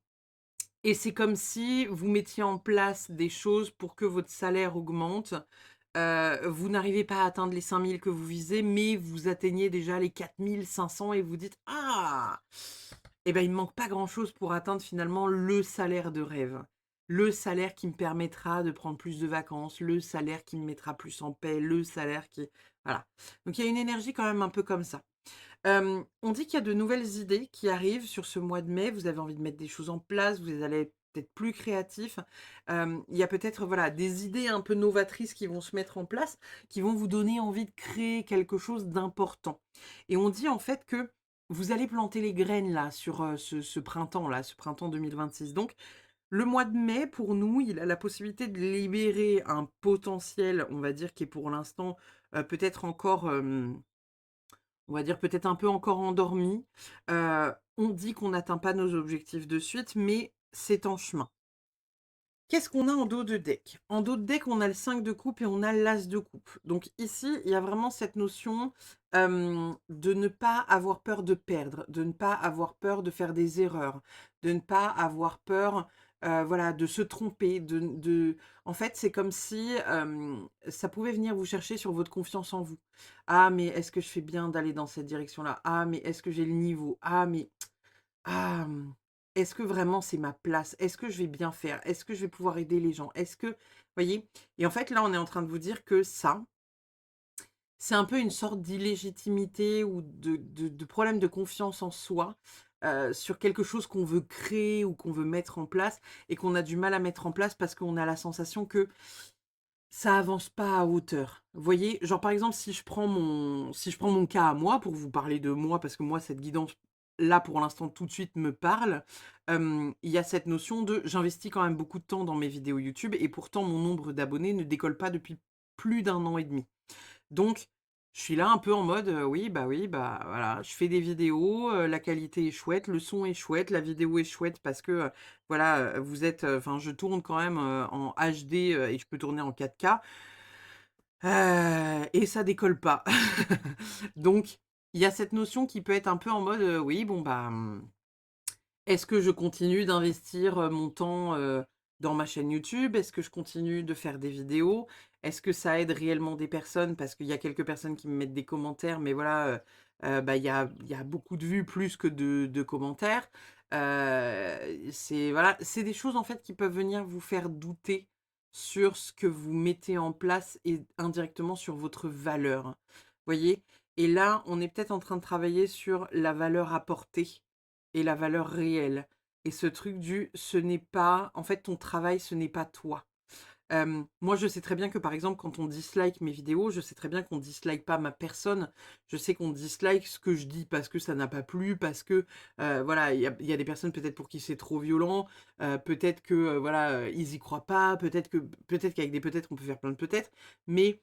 Et c'est comme si vous mettiez en place des choses pour que votre salaire augmente. Vous n'arrivez pas à atteindre les 5 000 que vous visez, mais vous atteignez déjà les 4 500 et vous dites: «Ah! Et ben, il me manque pas grand-chose pour atteindre finalement le salaire de rêve. Le salaire qui me permettra de prendre plus de vacances, le salaire qui me mettra plus en paix, le salaire qui» voilà. Donc il y a une énergie quand même un peu comme ça. On dit qu'il y a de nouvelles idées qui arrivent sur ce mois de mai. Vous avez envie de mettre des choses en place, vous allez être peut-être plus créatif. Il y a peut-être, voilà, des idées un peu novatrices qui vont se mettre en place, qui vont vous donner envie de créer quelque chose d'important. Et on dit en fait que vous allez planter les graines là sur, ce printemps-là, ce printemps 2026. Donc le mois de mai, pour nous, il a la possibilité de libérer un potentiel, on va dire, qui est pour l'instant, peut-être encore, on va dire peut-être un peu encore endormi. On dit qu'on n'atteint pas nos objectifs de suite, mais c'est en chemin. Qu'est-ce qu'on a en dos de deck? En dos de deck, on a le 5 de coupe et on a l'as de coupe. Donc ici, il y a vraiment cette notion, de ne pas avoir peur de perdre, de ne pas avoir peur de faire des erreurs, de ne pas avoir peur, voilà, de se tromper, en fait, c'est comme si, ça pouvait venir vous chercher sur votre confiance en vous. «Ah mais est-ce que je fais bien d'aller dans cette direction-là? Ah mais est-ce que j'ai le niveau? Ah mais ah, est-ce que vraiment c'est ma place? Est-ce que je vais bien faire? Est-ce que je vais pouvoir aider les gens? Est-ce que» voyez? Et en fait, là, on est en train de vous dire que ça, c'est un peu une sorte d'illégitimité ou de problème de confiance en soi, sur quelque chose qu'on veut créer ou qu'on veut mettre en place et qu'on a du mal à mettre en place parce qu'on a la sensation que ça avance pas à hauteur. Vous voyez? Genre, par exemple, si je prends mon cas à moi, pour vous parler de moi, parce que moi, cette guidance-là, pour l'instant, tout de suite, me parle. Il y a cette notion de j'investis quand même beaucoup de temps dans mes vidéos YouTube et pourtant mon nombre d'abonnés ne décolle pas depuis plus d'un an et demi. Donc, je suis là un peu en mode, oui, bah, voilà, je fais des vidéos, la qualité est chouette, le son est chouette, la vidéo est chouette parce que, voilà, vous êtes, enfin, je tourne quand même, en HD, et je peux tourner en 4K, et ça décolle pas. Donc, il y a cette notion qui peut être un peu en mode, oui, bon, bah, est-ce que je continue d'investir, mon temps, dans ma chaîne YouTube? Est-ce que je continue de faire des vidéos? Est-ce que ça aide réellement des personnes? Parce qu'il y a quelques personnes qui me mettent des commentaires, mais voilà, bah, il y a beaucoup de vues plus que de commentaires. C'est voilà, c'est des choses en fait qui peuvent venir vous faire douter sur ce que vous mettez en place et indirectement sur votre valeur. Voyez? Et là, on est peut-être en train de travailler sur la valeur apportée et la valeur réelle. Et ce truc du ce n'est pas en fait, ton travail, ce n'est pas toi. Moi, je sais très bien que, par exemple, quand on dislike mes vidéos, je sais très bien qu'on dislike pas ma personne. Je sais qu'on dislike ce que je dis parce que ça n'a pas plu, parce que, voilà, il y a des personnes peut-être pour qui c'est trop violent, peut-être que, voilà, ils y croient pas, peut-être qu'avec des peut-être on peut faire plein de peut-être, mais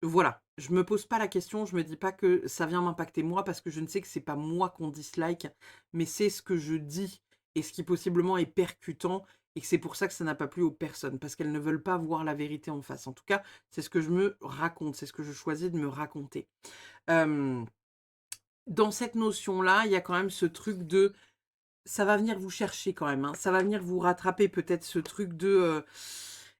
Voilà, je me pose pas la question, je me dis pas que ça vient m'impacter moi parce que je ne sais que c'est pas moi qu'on dislike, mais c'est ce que je dis et ce qui possiblement est percutant et que c'est pour ça que ça n'a pas plu aux personnes parce qu'elles ne veulent pas voir la vérité en face. En tout cas, c'est ce que je me raconte, c'est ce que je choisis de me raconter. Hem, dans cette notion-là, il y a quand même ce truc de ça va venir vous chercher quand même, hein. Ça va venir vous rattraper peut-être ce truc de,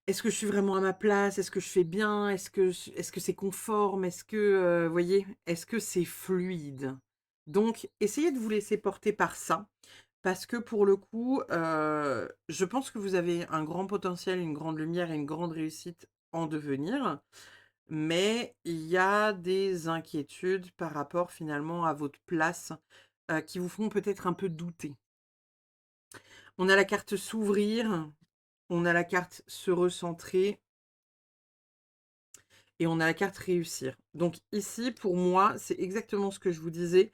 «Est-ce que je suis vraiment à ma place? Est-ce que je fais bien? Est-ce que c'est conforme? Est-ce que, voyez? Est-ce que c'est fluide?» Donc essayez de vous laisser porter par ça, parce que pour le coup, je pense que vous avez un grand potentiel, une grande lumière et une grande réussite en devenir, mais il y a des inquiétudes par rapport finalement à votre place, qui vous font peut-être un peu douter. On a la carte s'ouvrir, on a la carte se recentrer et on a la carte réussir. Donc ici, pour moi, c'est exactement ce que je vous disais.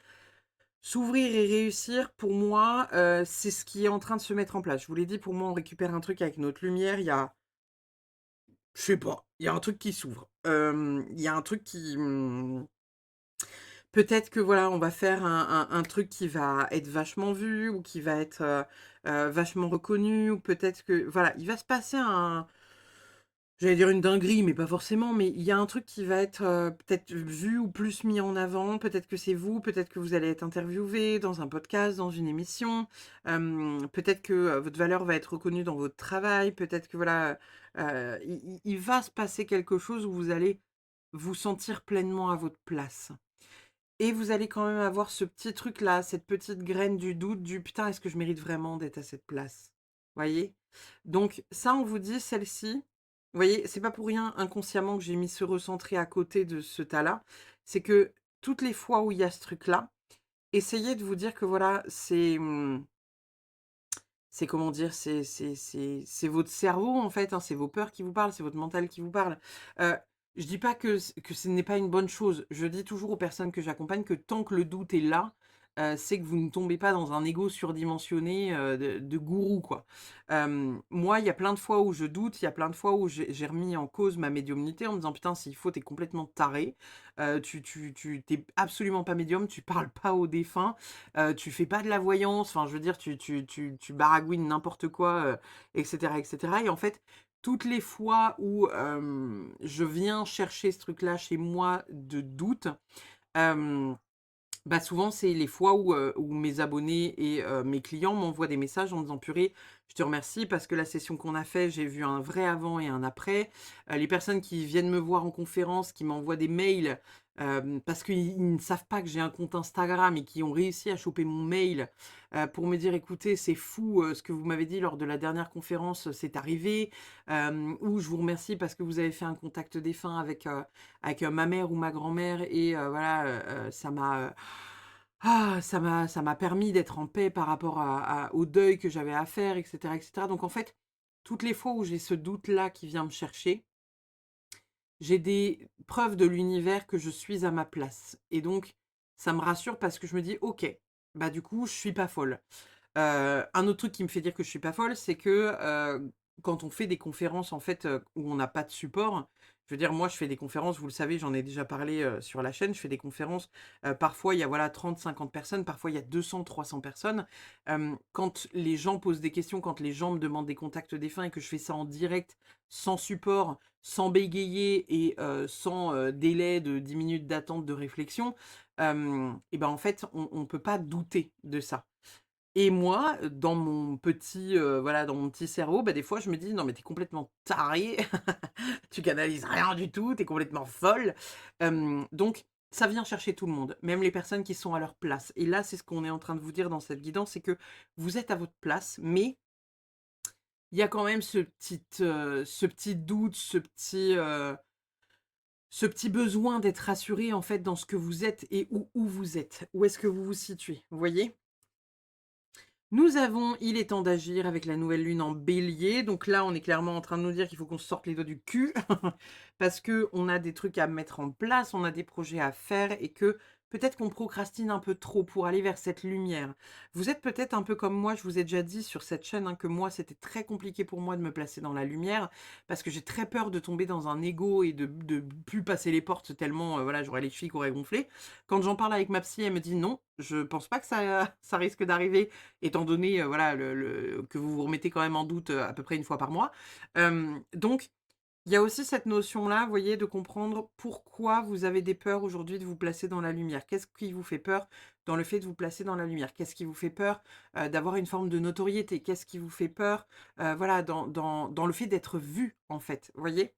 S'ouvrir et réussir, pour moi, c'est ce qui est en train de se mettre en place. Je vous l'ai dit, pour moi, on récupère un truc avec notre lumière, il y a je sais pas, il y a un truc qui s'ouvre. Il y a un truc qui, peut-être que voilà, on va faire un truc qui va être vachement vu ou qui va être, vachement reconnu ou peut-être que voilà, il va se passer un j'allais dire une dinguerie, mais pas forcément, mais il y a un truc qui va être, peut-être vu ou plus mis en avant. Peut-être que c'est vous, peut-être que vous allez être interviewé dans un podcast, dans une émission. Peut-être que, votre valeur va être reconnue dans votre travail. Peut-être que voilà, il va se passer quelque chose où vous allez vous sentir pleinement à votre place. Et vous allez quand même avoir ce petit truc-là, cette petite graine du doute, du: «Putain, est-ce que je mérite vraiment d'être à cette place?» Voyez? Donc ça, on vous dit celle-ci, vous voyez, c'est pas pour rien inconsciemment que j'ai mis ce recentré à côté de ce tas-là. C'est que toutes les fois où il y a ce truc-là, essayez de vous dire que voilà, c'est comment dire? C'est votre cerveau en fait, hein, c'est vos peurs qui vous parlent, c'est votre mental qui vous parle. Heu, je dis pas que ce n'est pas une bonne chose. Je dis toujours aux personnes que j'accompagne que tant que le doute est là, c'est que vous ne tombez pas dans un ego surdimensionné, de gourou quoi. Moi, il y a plein de fois où je doute, il y a plein de fois où j'ai remis en cause ma médiumnité en me disant: «Putain, s'il faut, tu es complètement taré, tu absolument pas médium, tu parles pas aux défunts, tu fais pas de la voyance, enfin je veux dire tu baragouines n'importe quoi, et cetera et cetera et en fait, toutes les fois où, je viens chercher ce truc-là chez moi de doute, hem bah, souvent, c'est les fois où mes abonnés et mes clients m'envoient des messages en me disant: «Purée, je te remercie parce que la session qu'on a fait, j'ai vu un vrai avant et un après». Les personnes qui viennent me voir en conférence, qui m'envoient des mails, parce qu'ils ne savent pas que j'ai un compte Instagram et qui ont réussi à choper mon mail, pour me dire: «Écoutez, c'est fou, ce que vous m'avez dit lors de la dernière conférence, c'est arrivé». Ou: «Je vous remercie parce que vous avez fait un contact défunt avec ma mère ou ma grand-mère et voilà, ça m'a permis d'être en paix par rapport au deuil que j'avais à faire et cetera et cetera. Donc en fait, toutes les fois où j'ai ce doute-là qui vient me chercher, j'ai des preuves de l'univers que je suis à ma place et donc ça me rassure parce que je me dis: «OK, bah, du coup, je suis pas folle». Un autre truc qui me fait dire que je suis pas folle, c'est que, quand on fait des conférences, en fait, où on n'a pas de support, je veux dire, moi, je fais des conférences, vous le savez, j'en ai déjà parlé, sur la chaîne. Je fais des conférences, parfois, il y a, voilà, 30-50 personnes, parfois, il y a 200-300 personnes. Quand les gens posent des questions, quand les gens me demandent des contacts défunts et que je fais ça en direct, sans support, sans bégayer et sans, délai de 10 minutes d'attente de réflexion, et ben, en fait, on peut pas douter de ça. Et moi, dans mon petit, voilà, dans mon petit cerveau, bah, des fois, je me dis: «Non, mais tu es complètement tarée, tu canalises rien du tout, tu es complètement folle». Donc ça vient chercher tout le monde, même les personnes qui sont à leur place et là, c'est ce qu'on est en train de vous dire dans cette guidance, c'est que vous êtes à votre place, mais il y a quand même ce petit doute, ce petit besoin d'être rassuré, en fait, dans ce que vous êtes et où vous êtes. Où est-ce que vous vous situez, vous voyez? Nous avons Il est temps d'agir avec la nouvelle lune en bélier. Donc là, on est clairement en train de nous dire qu'il faut qu'on se sorte les doigts du cul parce que on a des trucs à mettre en place, on a des projets à faire et que peut-être qu'on procrastine un peu trop pour aller vers cette lumière. Vous êtes peut-être un peu comme moi, je vous ai déjà dit sur cette chaîne, hein, que moi, c'était très compliqué pour moi de me placer dans la lumière parce que j'ai très peur de tomber dans un ego et de plus passer les portes tellement, voilà, j'aurais les chevilles qui auraient gonflé. Quand j'en parle avec ma psy, elle me dit: «Non, je pense pas que ça ça risque d'arriver étant donné, voilà, le que vous vous remettez quand même en doute, à peu près une fois par mois». Donc il y a aussi cette notion-là, vous voyez, de comprendre pourquoi vous avez des peurs aujourd'hui de vous placer dans la lumière. Qu'est-ce qui vous fait peur dans le fait de vous placer dans la lumière? Qu'est-ce qui vous fait peur, d'avoir une forme de notoriété? Qu'est-ce qui vous fait peur, voilà, dans le fait d'être vu, en fait, vous voyez?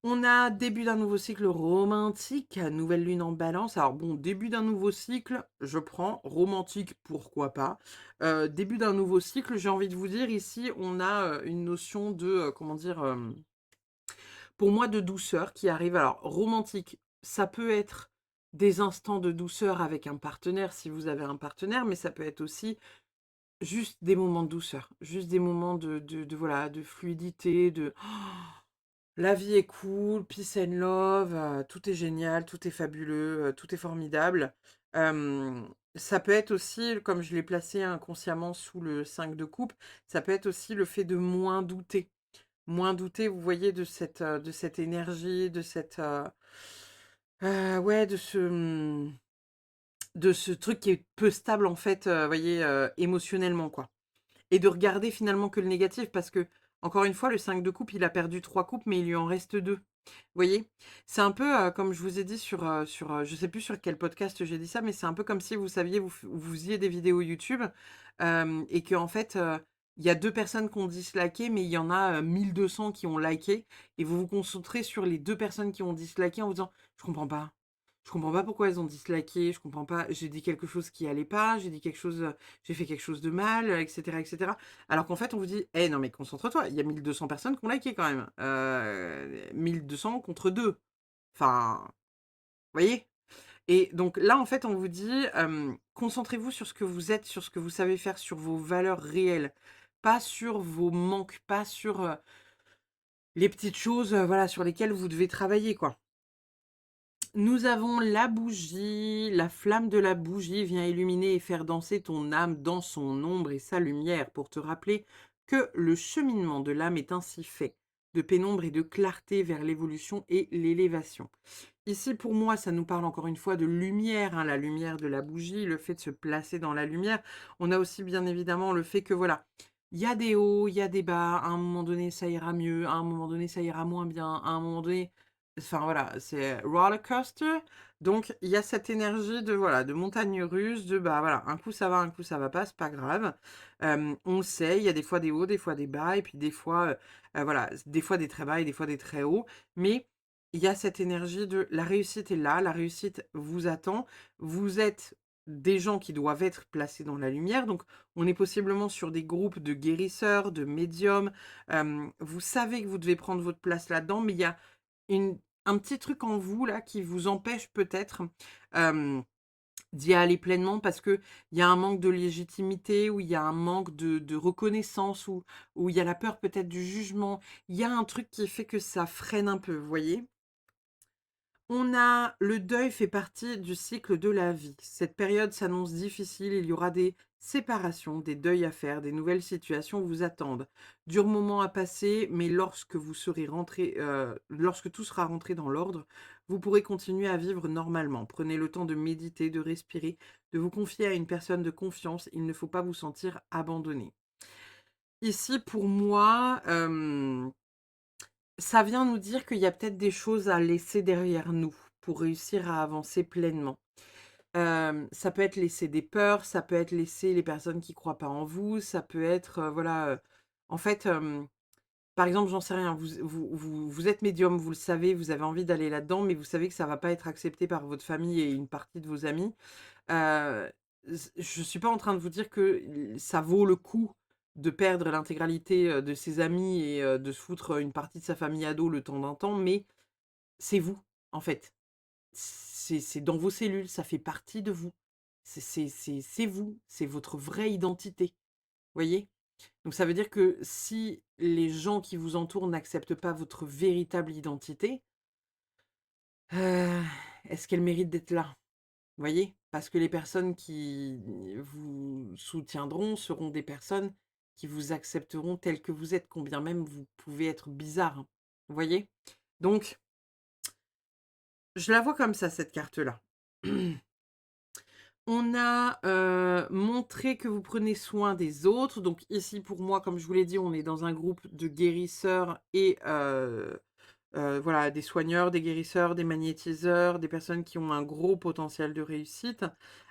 On a début d'un nouveau cycle romantique, nouvelle lune en Balance. Alors bon, début d'un nouveau cycle, je prends. Romantique, pourquoi pas. Début d'un nouveau cycle, j'ai envie de vous dire ici, on a, une notion de, comment dire? Pour moi, de douceur qui arrive. Alors, romantique, ça peut être des instants de douceur avec un partenaire, si vous avez un partenaire, mais ça peut être aussi juste des moments de douceur, juste des moments de voilà, de fluidité, de la vie est cool, peace and love, tout est génial, tout est fabuleux, tout est formidable. Ça peut être aussi, comme je l'ai placé inconsciemment sous le 5 de coupe, ça peut être aussi le fait de moins douter. Moins douter, vous voyez, de cette énergie, de cette, ouais, de ce truc qui est peu stable, en fait, vous voyez, émotionnellement, quoi. Et de regarder finalement que le négatif parce que encore une fois, le 5 de coupe, il a perdu 3 coupes, mais il lui en reste 2. Vous voyez? C'est un peu, comme je vous ai dit je sais plus sur quel podcast j'ai dit ça, mais c'est un peu comme si vous saviez, vous faisiez des vidéos YouTube, et qu'en fait, il y a 2 personnes qui ont disliké, mais il y en a, 1 200 qui ont liké et vous vous concentrez sur les 2 personnes qui ont disliké en vous disant: «Je comprends pas. Je comprends pas pourquoi elles ont disliké, je comprends pas, j'ai dit quelque chose qui allait pas, j'ai dit quelque chose, j'ai fait quelque chose de mal, et cetera et cetera». Alors qu'en fait, on vous dit: «Eh non mais concentre-toi, il y a 1 200 personnes qui ont liké quand même, 1 200 contre 2». Enfin, vous voyez? Et donc là, en fait, on vous dit, concentrez-vous sur ce que vous êtes, sur ce que vous savez faire, sur vos valeurs réelles, pas sur vos manques, pas sur, les petites choses, voilà, sur lesquelles vous devez travailler, quoi. Nous avons la bougie, la flamme de la bougie vient illuminer et faire danser ton âme dans son ombre et sa lumière pour te rappeler que le cheminement de l'âme est ainsi fait, de pénombre et de clarté vers l'évolution et l'élévation. Ici, pour moi, ça nous parle encore une fois de lumière, hein, la lumière de la bougie, le fait de se placer dans la lumière. On a aussi bien évidemment le fait que voilà, il y a des hauts, il y a des bas, à un moment donné ça ira mieux, à un moment donné ça ira moins bien, à un moment donné, enfin voilà, c'est roller coaster. Donc il y a cette énergie de voilà, de montagne russe, de bah voilà, un coup ça va, un coup ça va pas, c'est pas grave. On le sait, il y a des fois des hauts, des fois des bas, et puis des fois, voilà, des fois des très bas et des fois des très hauts. Mais il y a cette énergie de la réussite est là, la réussite vous attend. Vous êtes des gens qui doivent être placés dans la lumière, donc on est possiblement sur des groupes de guérisseurs, de médiums. Vous savez que vous devez prendre votre place là-dedans, mais il y a une un petit truc en vous là qui vous empêche peut-être, hem, d'y aller pleinement parce qu'il y a un manque de légitimité ou il y a un manque de reconnaissance ou il y a la peur peut-être du jugement. Il y a un truc qui fait que ça freine un peu, vous voyez? On a le deuil fait partie du cycle de la vie. Cette période s'annonce difficile, il y aura des séparations, des deuils à faire, des nouvelles situations vous attendent. Dur moment à passer, mais lorsque vous serez rentré, lorsque tout sera rentré dans l'ordre, vous pourrez continuer à vivre normalement. Prenez le temps de méditer, de respirer, de vous confier à une personne de confiance. Il ne faut pas vous sentir abandonné. Ici, pour moi, ça vient nous dire qu'il y a peut-être des choses à laisser derrière nous pour réussir à avancer pleinement. Ça peut être laisser des peurs, ça peut être laisser les personnes qui croient pas en vous, ça peut être, voilà, en fait, par exemple, j'en sais rien, vous êtes médium, vous le savez, vous avez envie d'aller là-dedans, mais vous savez que ça va pas être accepté par votre famille et une partie de vos amis. Heu, je suis pas en train de vous dire que ça vaut le coup de perdre l'intégralité, de ses amis et de se foutre, une partie de sa famille à dos le temps d'un temps, mais c'est vous, en fait. C'est dans vos cellules, ça fait partie de vous. C'est vous, c'est votre vraie identité, voyez? Donc ça veut dire que si les gens qui vous entourent n'acceptent pas votre véritable identité, heu, est-ce qu'elle mérite d'être là? voyez? Parce que les personnes qui vous soutiendront seront des personnes qui vous accepteront tels que vous êtes, combien même vous pouvez être bizarre, hein. Vous voyez? Donc, je la vois comme ça, cette carte-là. On a, montré que vous prenez soin des autres. Donc ici, pour moi, comme je vous l'ai dit, on est dans un groupe de guérisseurs et voilà, des soigneurs, des guérisseurs, des magnétiseurs, des personnes qui ont un gros potentiel de réussite.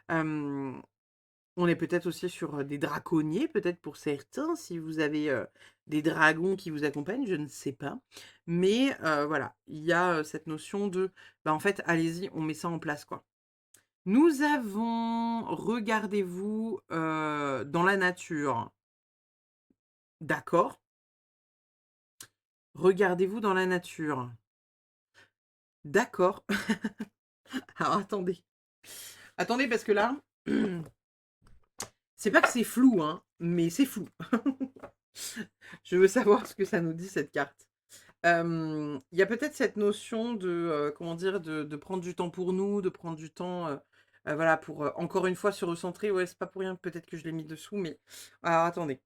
Hem, on est peut-être aussi sur, des draconniers, peut-être pour certains, si vous avez, des dragons qui vous accompagnent, je ne sais pas. Mais voilà, il y a, cette notion de, bah, en fait, allez-y, on met ça en place, quoi. Nous avons regardez-vous, dans la nature. D'accord. Regardez-vous dans la nature. D'accord. Alors attendez. Attendez parce que là, c'est pas que c'est flou, hein, mais c'est flou. Je veux savoir ce que ça nous dit cette carte. Il y a peut-être cette notion de, comment dire? De prendre du temps pour nous, de prendre du temps, voilà pour, encore une fois se recentrer. Ouais, c'est pas pour rien peut-être que je l'ai mis dessous, mais alors attendez.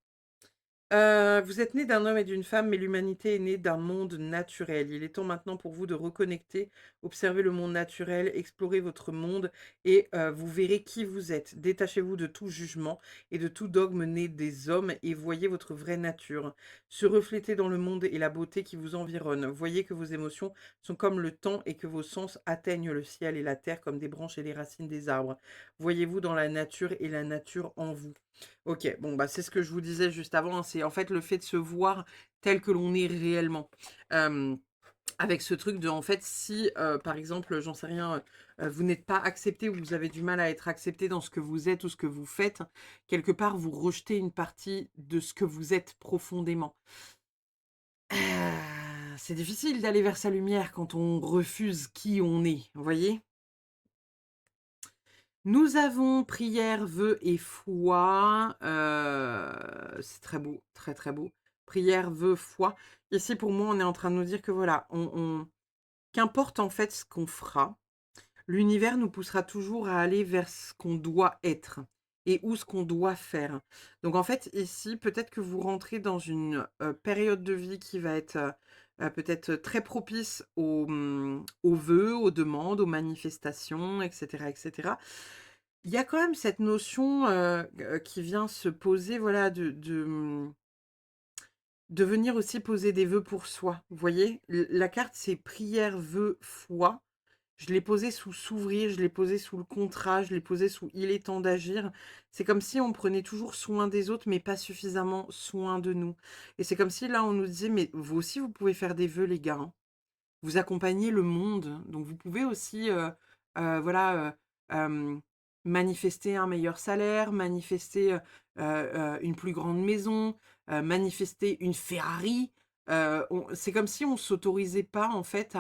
Vous êtes né d'un homme et d'une femme, mais l'humanité est née d'un monde naturel. Il est temps maintenant pour vous de reconnecter, observer le monde naturel, explorer votre monde et vous verrez qui vous êtes. Détachez-vous de tout jugement et de tout dogme né des hommes et voyez votre vraie nature. Se refléter dans le monde et la beauté qui vous environne. Voyez que vos émotions sont comme le temps et que vos sens atteignent le ciel et la terre comme des branches et les racines des arbres. Voyez-vous dans la nature et la nature en vous. OK, bon, bah, c'est ce que je vous disais juste avant, hein, c'est en fait le fait de se voir tel que l'on est réellement. Hem, avec ce truc de en fait si, par exemple, j'en sais rien, vous n'êtes pas accepté ou vous avez du mal à être accepté dans ce que vous êtes ou ce que vous faites, quelque part vous rejetez une partie de ce que vous êtes profondément. C'est difficile d'aller vers sa lumière quand on refuse qui on est, vous voyez? Nous avons prière, vœux et foi, c'est très beau, très, très beau. Prière, vœux, foi. Ici, pour moi, on est en train de nous dire que voilà, on qu'importe en fait ce qu'on fera, l'univers nous poussera toujours à aller vers ce qu'on doit être et ou ce qu'on doit faire. Donc en fait, ici, peut-être que vous rentrez dans une, période de vie qui va être, peut-être très propice aux vœux, aux demandes, aux manifestations et cetera et cetera. Il y a quand même cette notion, qui vient se poser, voilà, de venir aussi poser des vœux pour soi, vous voyez? La carte, c'est prière, vœux, foi. Je l'ai posée sous s'ouvrir, je l'ai posée sous le contrat, je l'ai posée sous il est temps d'agir. C'est comme si on prenait toujours soin des autres, mais pas suffisamment soin de nous. Et c'est comme si là, on nous disait: «Mais vous aussi, vous pouvez faire des vœux les gars, hein. Vous accompagnez le monde, donc vous pouvez aussi, voilà, manifester un meilleur salaire, manifester, une plus grande maison, manifester une Ferrari. On c'est comme si on s'autorisait pas, en fait,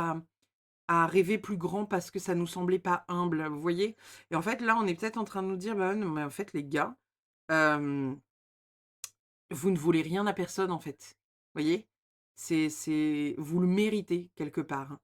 à rêver plus grand parce que ça nous semblait pas humble, vous voyez? Et en fait, là, on est peut-être en train de nous dire: «Bah, non, mais en fait, les gars, hem, vous ne voulez rien à personne, en fait». Vous voyez? C'est vous le méritez quelque part, hein.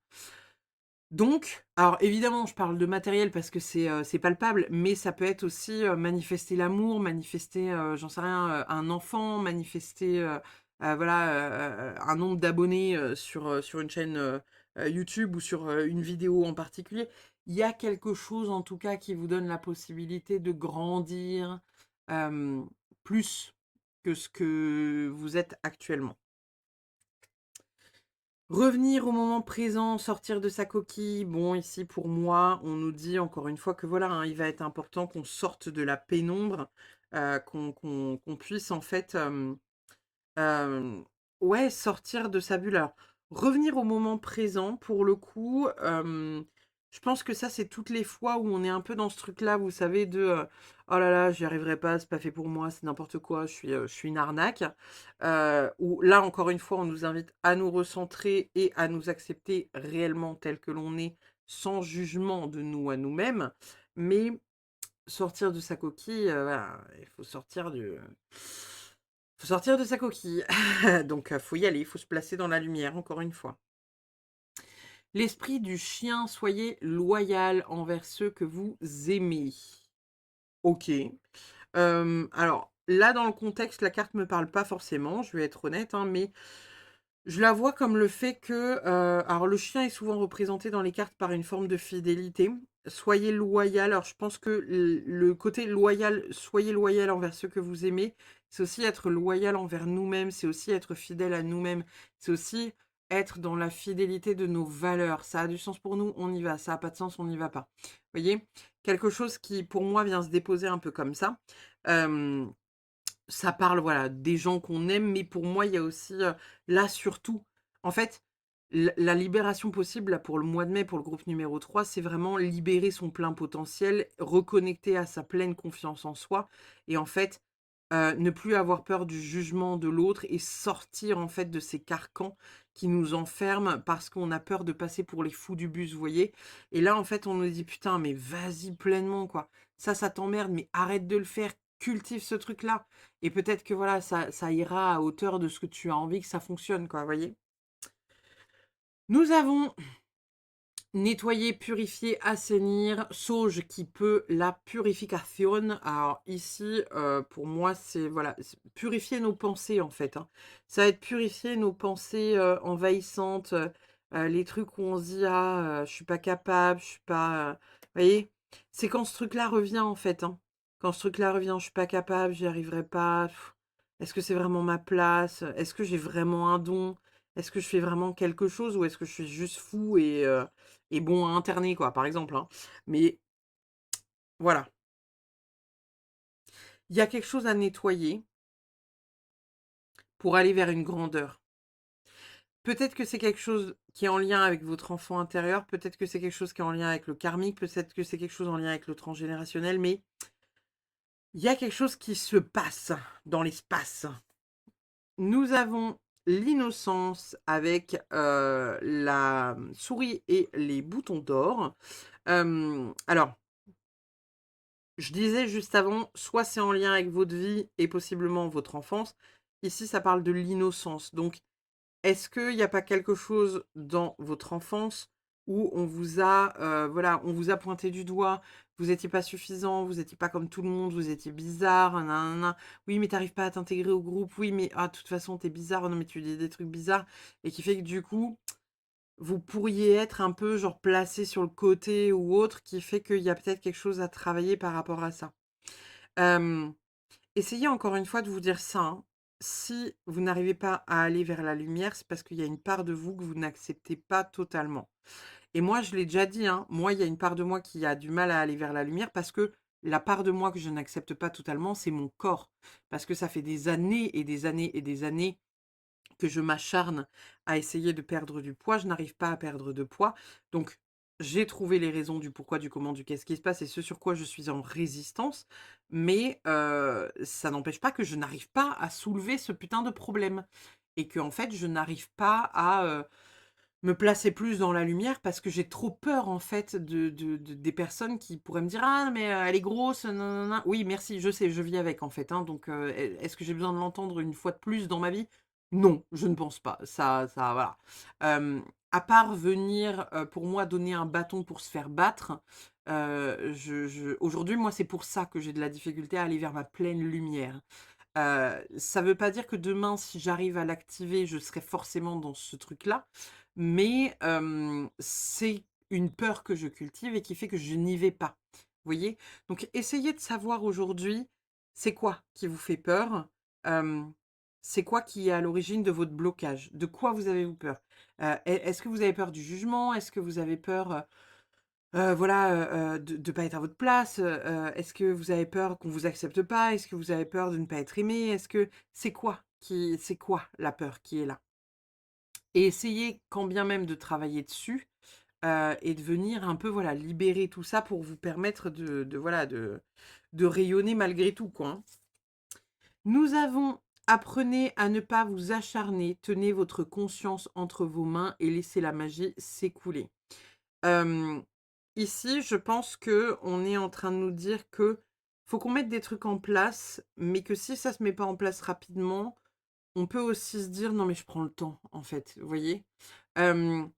Donc, alors évidemment, je parle de matériel parce que c'est palpable, mais ça peut être aussi, manifester l'amour, manifester, j'en sais rien, un enfant, manifester, voilà, un nombre d'abonnés, sur une chaîne, YouTube ou sur, une vidéo en particulier. Il y a quelque chose en tout cas qui vous donne la possibilité de grandir, hem, plus que ce que vous êtes actuellement. Revenir au moment présent, sortir de sa coquille. Bon, ici, pour moi, on nous dit encore une fois que voilà, hein, il va être important qu'on sorte de la pénombre, qu'on puisse en fait, Hem, ouais, sortir de sa bulle. Alors, revenir au moment présent, pour le coup, je pense que ça, c'est toutes les fois où on est un peu dans ce truc-là, vous savez, de, «Oh là là, j'y arriverai pas, c'est pas fait pour moi, c'est n'importe quoi, je suis une arnaque». Où là, encore une fois, on nous invite à nous recentrer et à nous accepter réellement tels que l'on est, sans jugement de nous à nous-mêmes. Mais sortir de sa coquille, voilà, il faut sortir de sa coquille. Donc faut y aller, il faut se placer dans la lumière, encore une fois. L'esprit du chien, soyez loyal envers ceux que vous aimez. OK. Alors là, dans le contexte, la carte me parle pas forcément, je vais être honnête, hein, mais je la vois comme le fait que, alors le chien est souvent représenté dans les cartes par une forme de fidélité. Soyez loyal, alors je pense que le côté loyal, soyez loyal envers ceux que vous aimez, c'est aussi être loyal envers nous-mêmes, c'est aussi être fidèle à nous-mêmes, c'est aussi être dans la fidélité de nos valeurs. Ça a du sens pour nous, on y va, ça a pas de sens, on n'y va pas. Vous voyez? Quelque chose qui, pour moi, vient se déposer un peu comme ça. Hem Ça parle, voilà, des gens qu'on aime, mais pour moi, il y a aussi, là, surtout, en fait, la libération possible, là, pour le mois de mai, pour le groupe numéro 3, c'est vraiment libérer son plein potentiel, reconnecter à sa pleine confiance en soi et en fait, ne plus avoir peur du jugement de l'autre et sortir, en fait, de ces carcans qui nous enferment parce qu'on a peur de passer pour les fous du bus, vous voyez? Et là, en fait, on nous dit: «Putain, mais vas-y pleinement, quoi. Ça t'emmerde, mais arrête de le faire, cultive ce truc-là». Et peut-être que voilà, ça ira à hauteur de ce que tu as envie que ça fonctionne, quoi, vous voyez? Nous avons nettoyer, purifier, assainir, sauge qui peut la purification. Alors ici, pour moi, c'est voilà, purifier nos pensées, en fait, hein. Ça va être purifier nos pensées, envahissantes, les trucs où on se dit: «Ah, je suis pas capable, je suis pas», vous voyez? C'est quand ce truc-là revient, en fait, hein. Quand ce truc-là revient: «Je suis pas capable, j'y arriverai pas. Est-ce que c'est vraiment ma place? Est-ce que j'ai vraiment un don? Est-ce que je fais vraiment quelque chose ou est-ce que je suis juste fou et bon à interner quoi, par exemple, hein. Mais voilà, il y a quelque chose à nettoyer pour aller vers une grandeur. Peut-être que c'est quelque chose qui est en lien avec votre enfant intérieur, peut-être que c'est quelque chose qui est en lien avec le karmique, peut-être que c'est quelque chose en lien avec le transgénérationnel, mais il y a quelque chose qui se passe dans l'espace. Nous avons l'innocence avec, la souris et les boutons d'or. Alors je disais juste avant, soit c'est en lien avec votre vie et possiblement votre enfance. Ici, ça parle de l'innocence. Donc, est-ce qu'il n'y a pas quelque chose dans votre enfance où on vous a, voilà, on vous a pointé du doigt, vous étiez pas suffisant, vous étiez pas comme tout le monde, vous étiez bizarre, nin. Oui, mais t'arrives pas à t'intégrer au groupe. Oui, mais ah, de toute façon, t'es bizarre. Non, mais tu dis des trucs bizarres et qui fait que du coup, vous pourriez être un peu genre placé sur le côté ou autre, qui fait qu'il y a peut-être quelque chose à travailler par rapport à ça. Hem, Essayez encore une fois de vous dire ça, hein. Si vous n'arrivez pas à aller vers la lumière, c'est parce qu'il y a une part de vous que vous n'acceptez pas totalement. Et moi, je l'ai déjà dit, hein, moi, il y a une part de moi qui a du mal à aller vers la lumière parce que la part de moi que je n'accepte pas totalement, c'est mon corps. Parce que ça fait des années et des années et des années que je m'acharne à essayer de perdre du poids, je n'arrive pas à perdre de poids. Donc, j'ai trouvé les raisons du pourquoi, du comment, du qu'est-ce qui se passe et ce sur quoi je suis en résistance. Mais ça n'empêche pas que je n'arrive pas à soulever ce putain de problème. Et que en fait, je n'arrive pas à me placer plus dans la lumière parce que j'ai trop peur en fait des personnes qui pourraient me dire: «Ah mais elle est grosse, nin». Oui merci, je sais, je vis avec en fait, hein, donc est-ce que j'ai besoin de l'entendre une fois de plus dans ma vie? Non, je ne pense pas. Ça voilà. À part venir, pour moi donner un bâton pour se faire battre, je aujourd'hui moi c'est pour ça que j'ai de la difficulté à aller vers ma pleine lumière. Ça veut pas dire que demain, si j'arrive à l'activer, je serai forcément dans ce truc-là, mais c'est une peur que je cultive et qui fait que je n'y vais pas. Vous voyez? Donc essayez de savoir aujourd'hui, c'est quoi qui vous fait peur? Hem, c'est quoi qui est à l'origine de votre blocage? De quoi vous avez-vous peur? Est-ce que vous avez peur du jugement? Est-ce que vous avez peur, voilà, de pas être à votre place, est-ce que vous avez peur qu'on vous accepte pas? Est-ce que vous avez peur de ne pas être aimé? Est-ce que c'est quoi la peur qui est là? Et essayez quand bien même de travailler dessus, et de venir un peu, voilà, libérer tout ça pour vous permettre de voilà, de rayonner malgré tout, quoi, hein. Nous avons: apprenez à ne pas vous acharner, tenez votre conscience entre vos mains et laissez la magie s'écouler. Hem, Ici, je pense que on est en train de nous dire que faut qu'on mette des trucs en place, mais que si ça se met pas en place rapidement, on peut aussi se dire: «Non mais je prends le temps», en fait, vous voyez? Hem,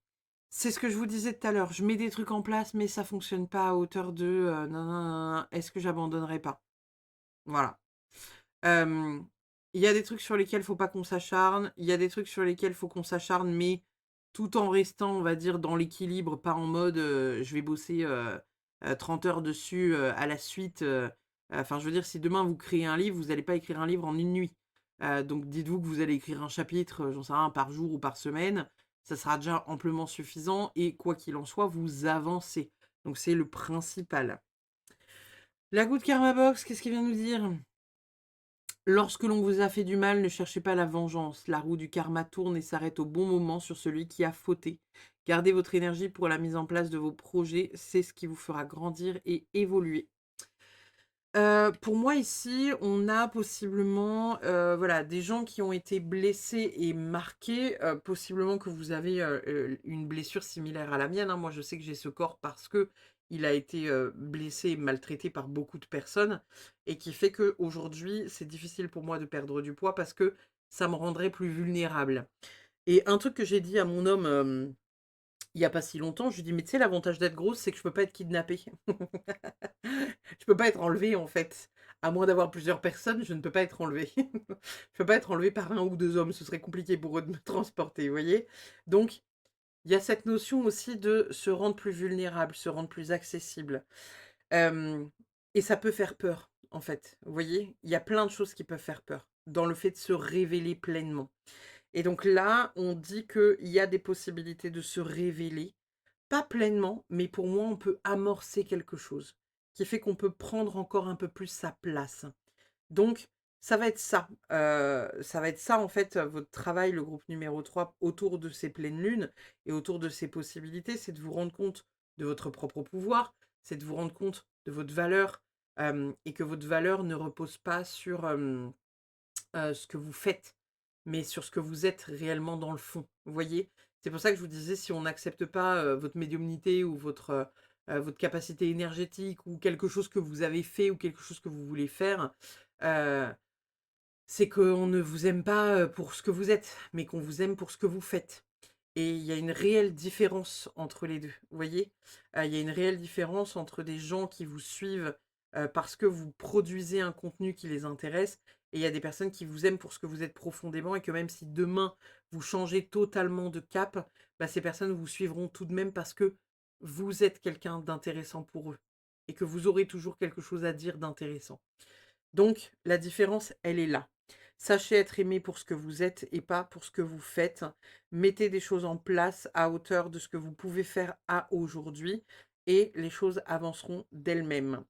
C'est ce que je vous disais tout à l'heure. Je mets des trucs en place, mais ça fonctionne pas à hauteur de, nin nin nin nin, est-ce que j'abandonnerai pas? Voilà. Hem, il y a des trucs sur lesquels faut pas qu'on s'acharne, il y a des trucs sur lesquels faut qu'on s'acharne, mais tout en restant, on va dire, dans l'équilibre, pas en mode, je vais bosser, 30 heures dessus, à la suite, enfin, je veux dire, si demain vous créez un livre, vous allez pas écrire un livre en une nuit. Donc dites-vous que vous allez écrire un chapitre, j'en sais rien, par jour ou par semaine, ça sera déjà amplement suffisant et quoi qu'il en soit, vous avancez. Donc c'est le principal. La Good Karma Box, qu'est-ce qu'il vient nous dire? Lorsque l'on vous a fait du mal, ne cherchez pas la vengeance. La roue du karma tourne et s'arrête au bon moment sur celui qui a fauté. Gardez votre énergie pour la mise en place de vos projets, c'est ce qui vous fera grandir et évoluer. Pour moi ici, on a possiblement, voilà, des gens qui ont été blessés et marqués, possiblement que vous avez, une blessure similaire à la mienne, hein. Moi, je sais que j'ai ce corps parce que il a été, blessé et maltraité par beaucoup de personnes et qui fait qu'aujourd'hui, c'est difficile pour moi de perdre du poids parce que ça me rendrait plus vulnérable. Et un truc que j'ai dit à mon homme, il y a pas si longtemps, je lui dis: «Mais tu sais, l'avantage d'être grosse, c'est que je peux pas être kidnappée». Je peux pas être enlevée, en fait. À moins d'avoir plusieurs personnes, je ne peux pas être enlevée. Je peux pas être enlevée par un ou 2 hommes, ce serait compliqué pour eux de me transporter, vous voyez? Donc, il y a cette notion aussi de se rendre plus vulnérable, se rendre plus accessible. Hem et ça peut faire peur, en fait, vous voyez? Il y a plein de choses qui peuvent faire peur, dans le fait de se révéler pleinement. Et donc là, on dit qu'il y a des possibilités de se révéler, pas pleinement, mais pour moi, on peut amorcer quelque chose, qui fait qu'on peut prendre encore un peu plus sa place. Donc ça va être ça, en fait, votre travail, le groupe numéro 3 autour de ces pleines lunes et autour de ces possibilités, c'est de vous rendre compte de votre propre pouvoir, c'est de vous rendre compte de votre valeur, et que votre valeur ne repose pas sur, ce que vous faites, mais sur ce que vous êtes réellement dans le fond, vous voyez? C'est pour ça que je vous disais, si on n'accepte pas, votre médiumnité ou votre capacité énergétique ou quelque chose que vous avez fait ou quelque chose que vous voulez faire, heu, c'est qu'on ne vous aime pas, pour ce que vous êtes, mais qu'on vous aime pour ce que vous faites. Et il y a une réelle différence entre les 2. Vous voyez? Il y a une réelle différence entre des gens qui vous suivent, parce que vous produisez un contenu qui les intéresse et il y a des personnes qui vous aiment pour ce que vous êtes profondément et que même si demain vous changez totalement de cap, bah, ces personnes vous suivront tout de même parce que vous êtes quelqu'un d'intéressant pour eux et que vous aurez toujours quelque chose à dire d'intéressant. Donc la différence, elle est là. Sachez être aimé pour ce que vous êtes et pas pour ce que vous faites. Mettez des choses en place à hauteur de ce que vous pouvez faire à aujourd'hui et les choses avanceront d'elles-mêmes.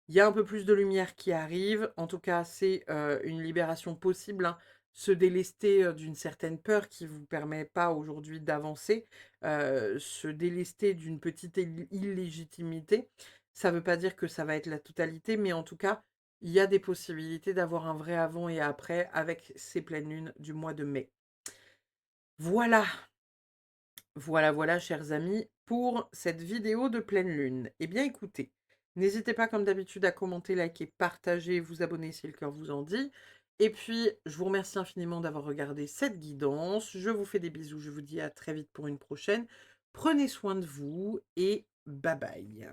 Il y a un peu plus de lumière qui arrive. En tout cas, c'est, une libération possible, hein. Se délester, d'une certaine peur qui vous permet pas aujourd'hui d'avancer, se délester d'une petite illégitimité. Ça ne veut pas dire que ça va être la totalité, mais en tout cas, il y a des possibilités d'avoir un vrai avant et après avec ces pleines lunes du mois de mai. Voilà, voilà, chers amis, pour cette vidéo de pleine lune. Eh bien, écoutez, n'hésitez pas, comme d'habitude, à commenter, liker, partager, vous abonner si le cœur vous en dit. Et puis, je vous remercie infiniment d'avoir regardé cette guidance. Je vous fais des bisous. Je vous dis à très vite pour une prochaine. Prenez soin de vous et bye bye.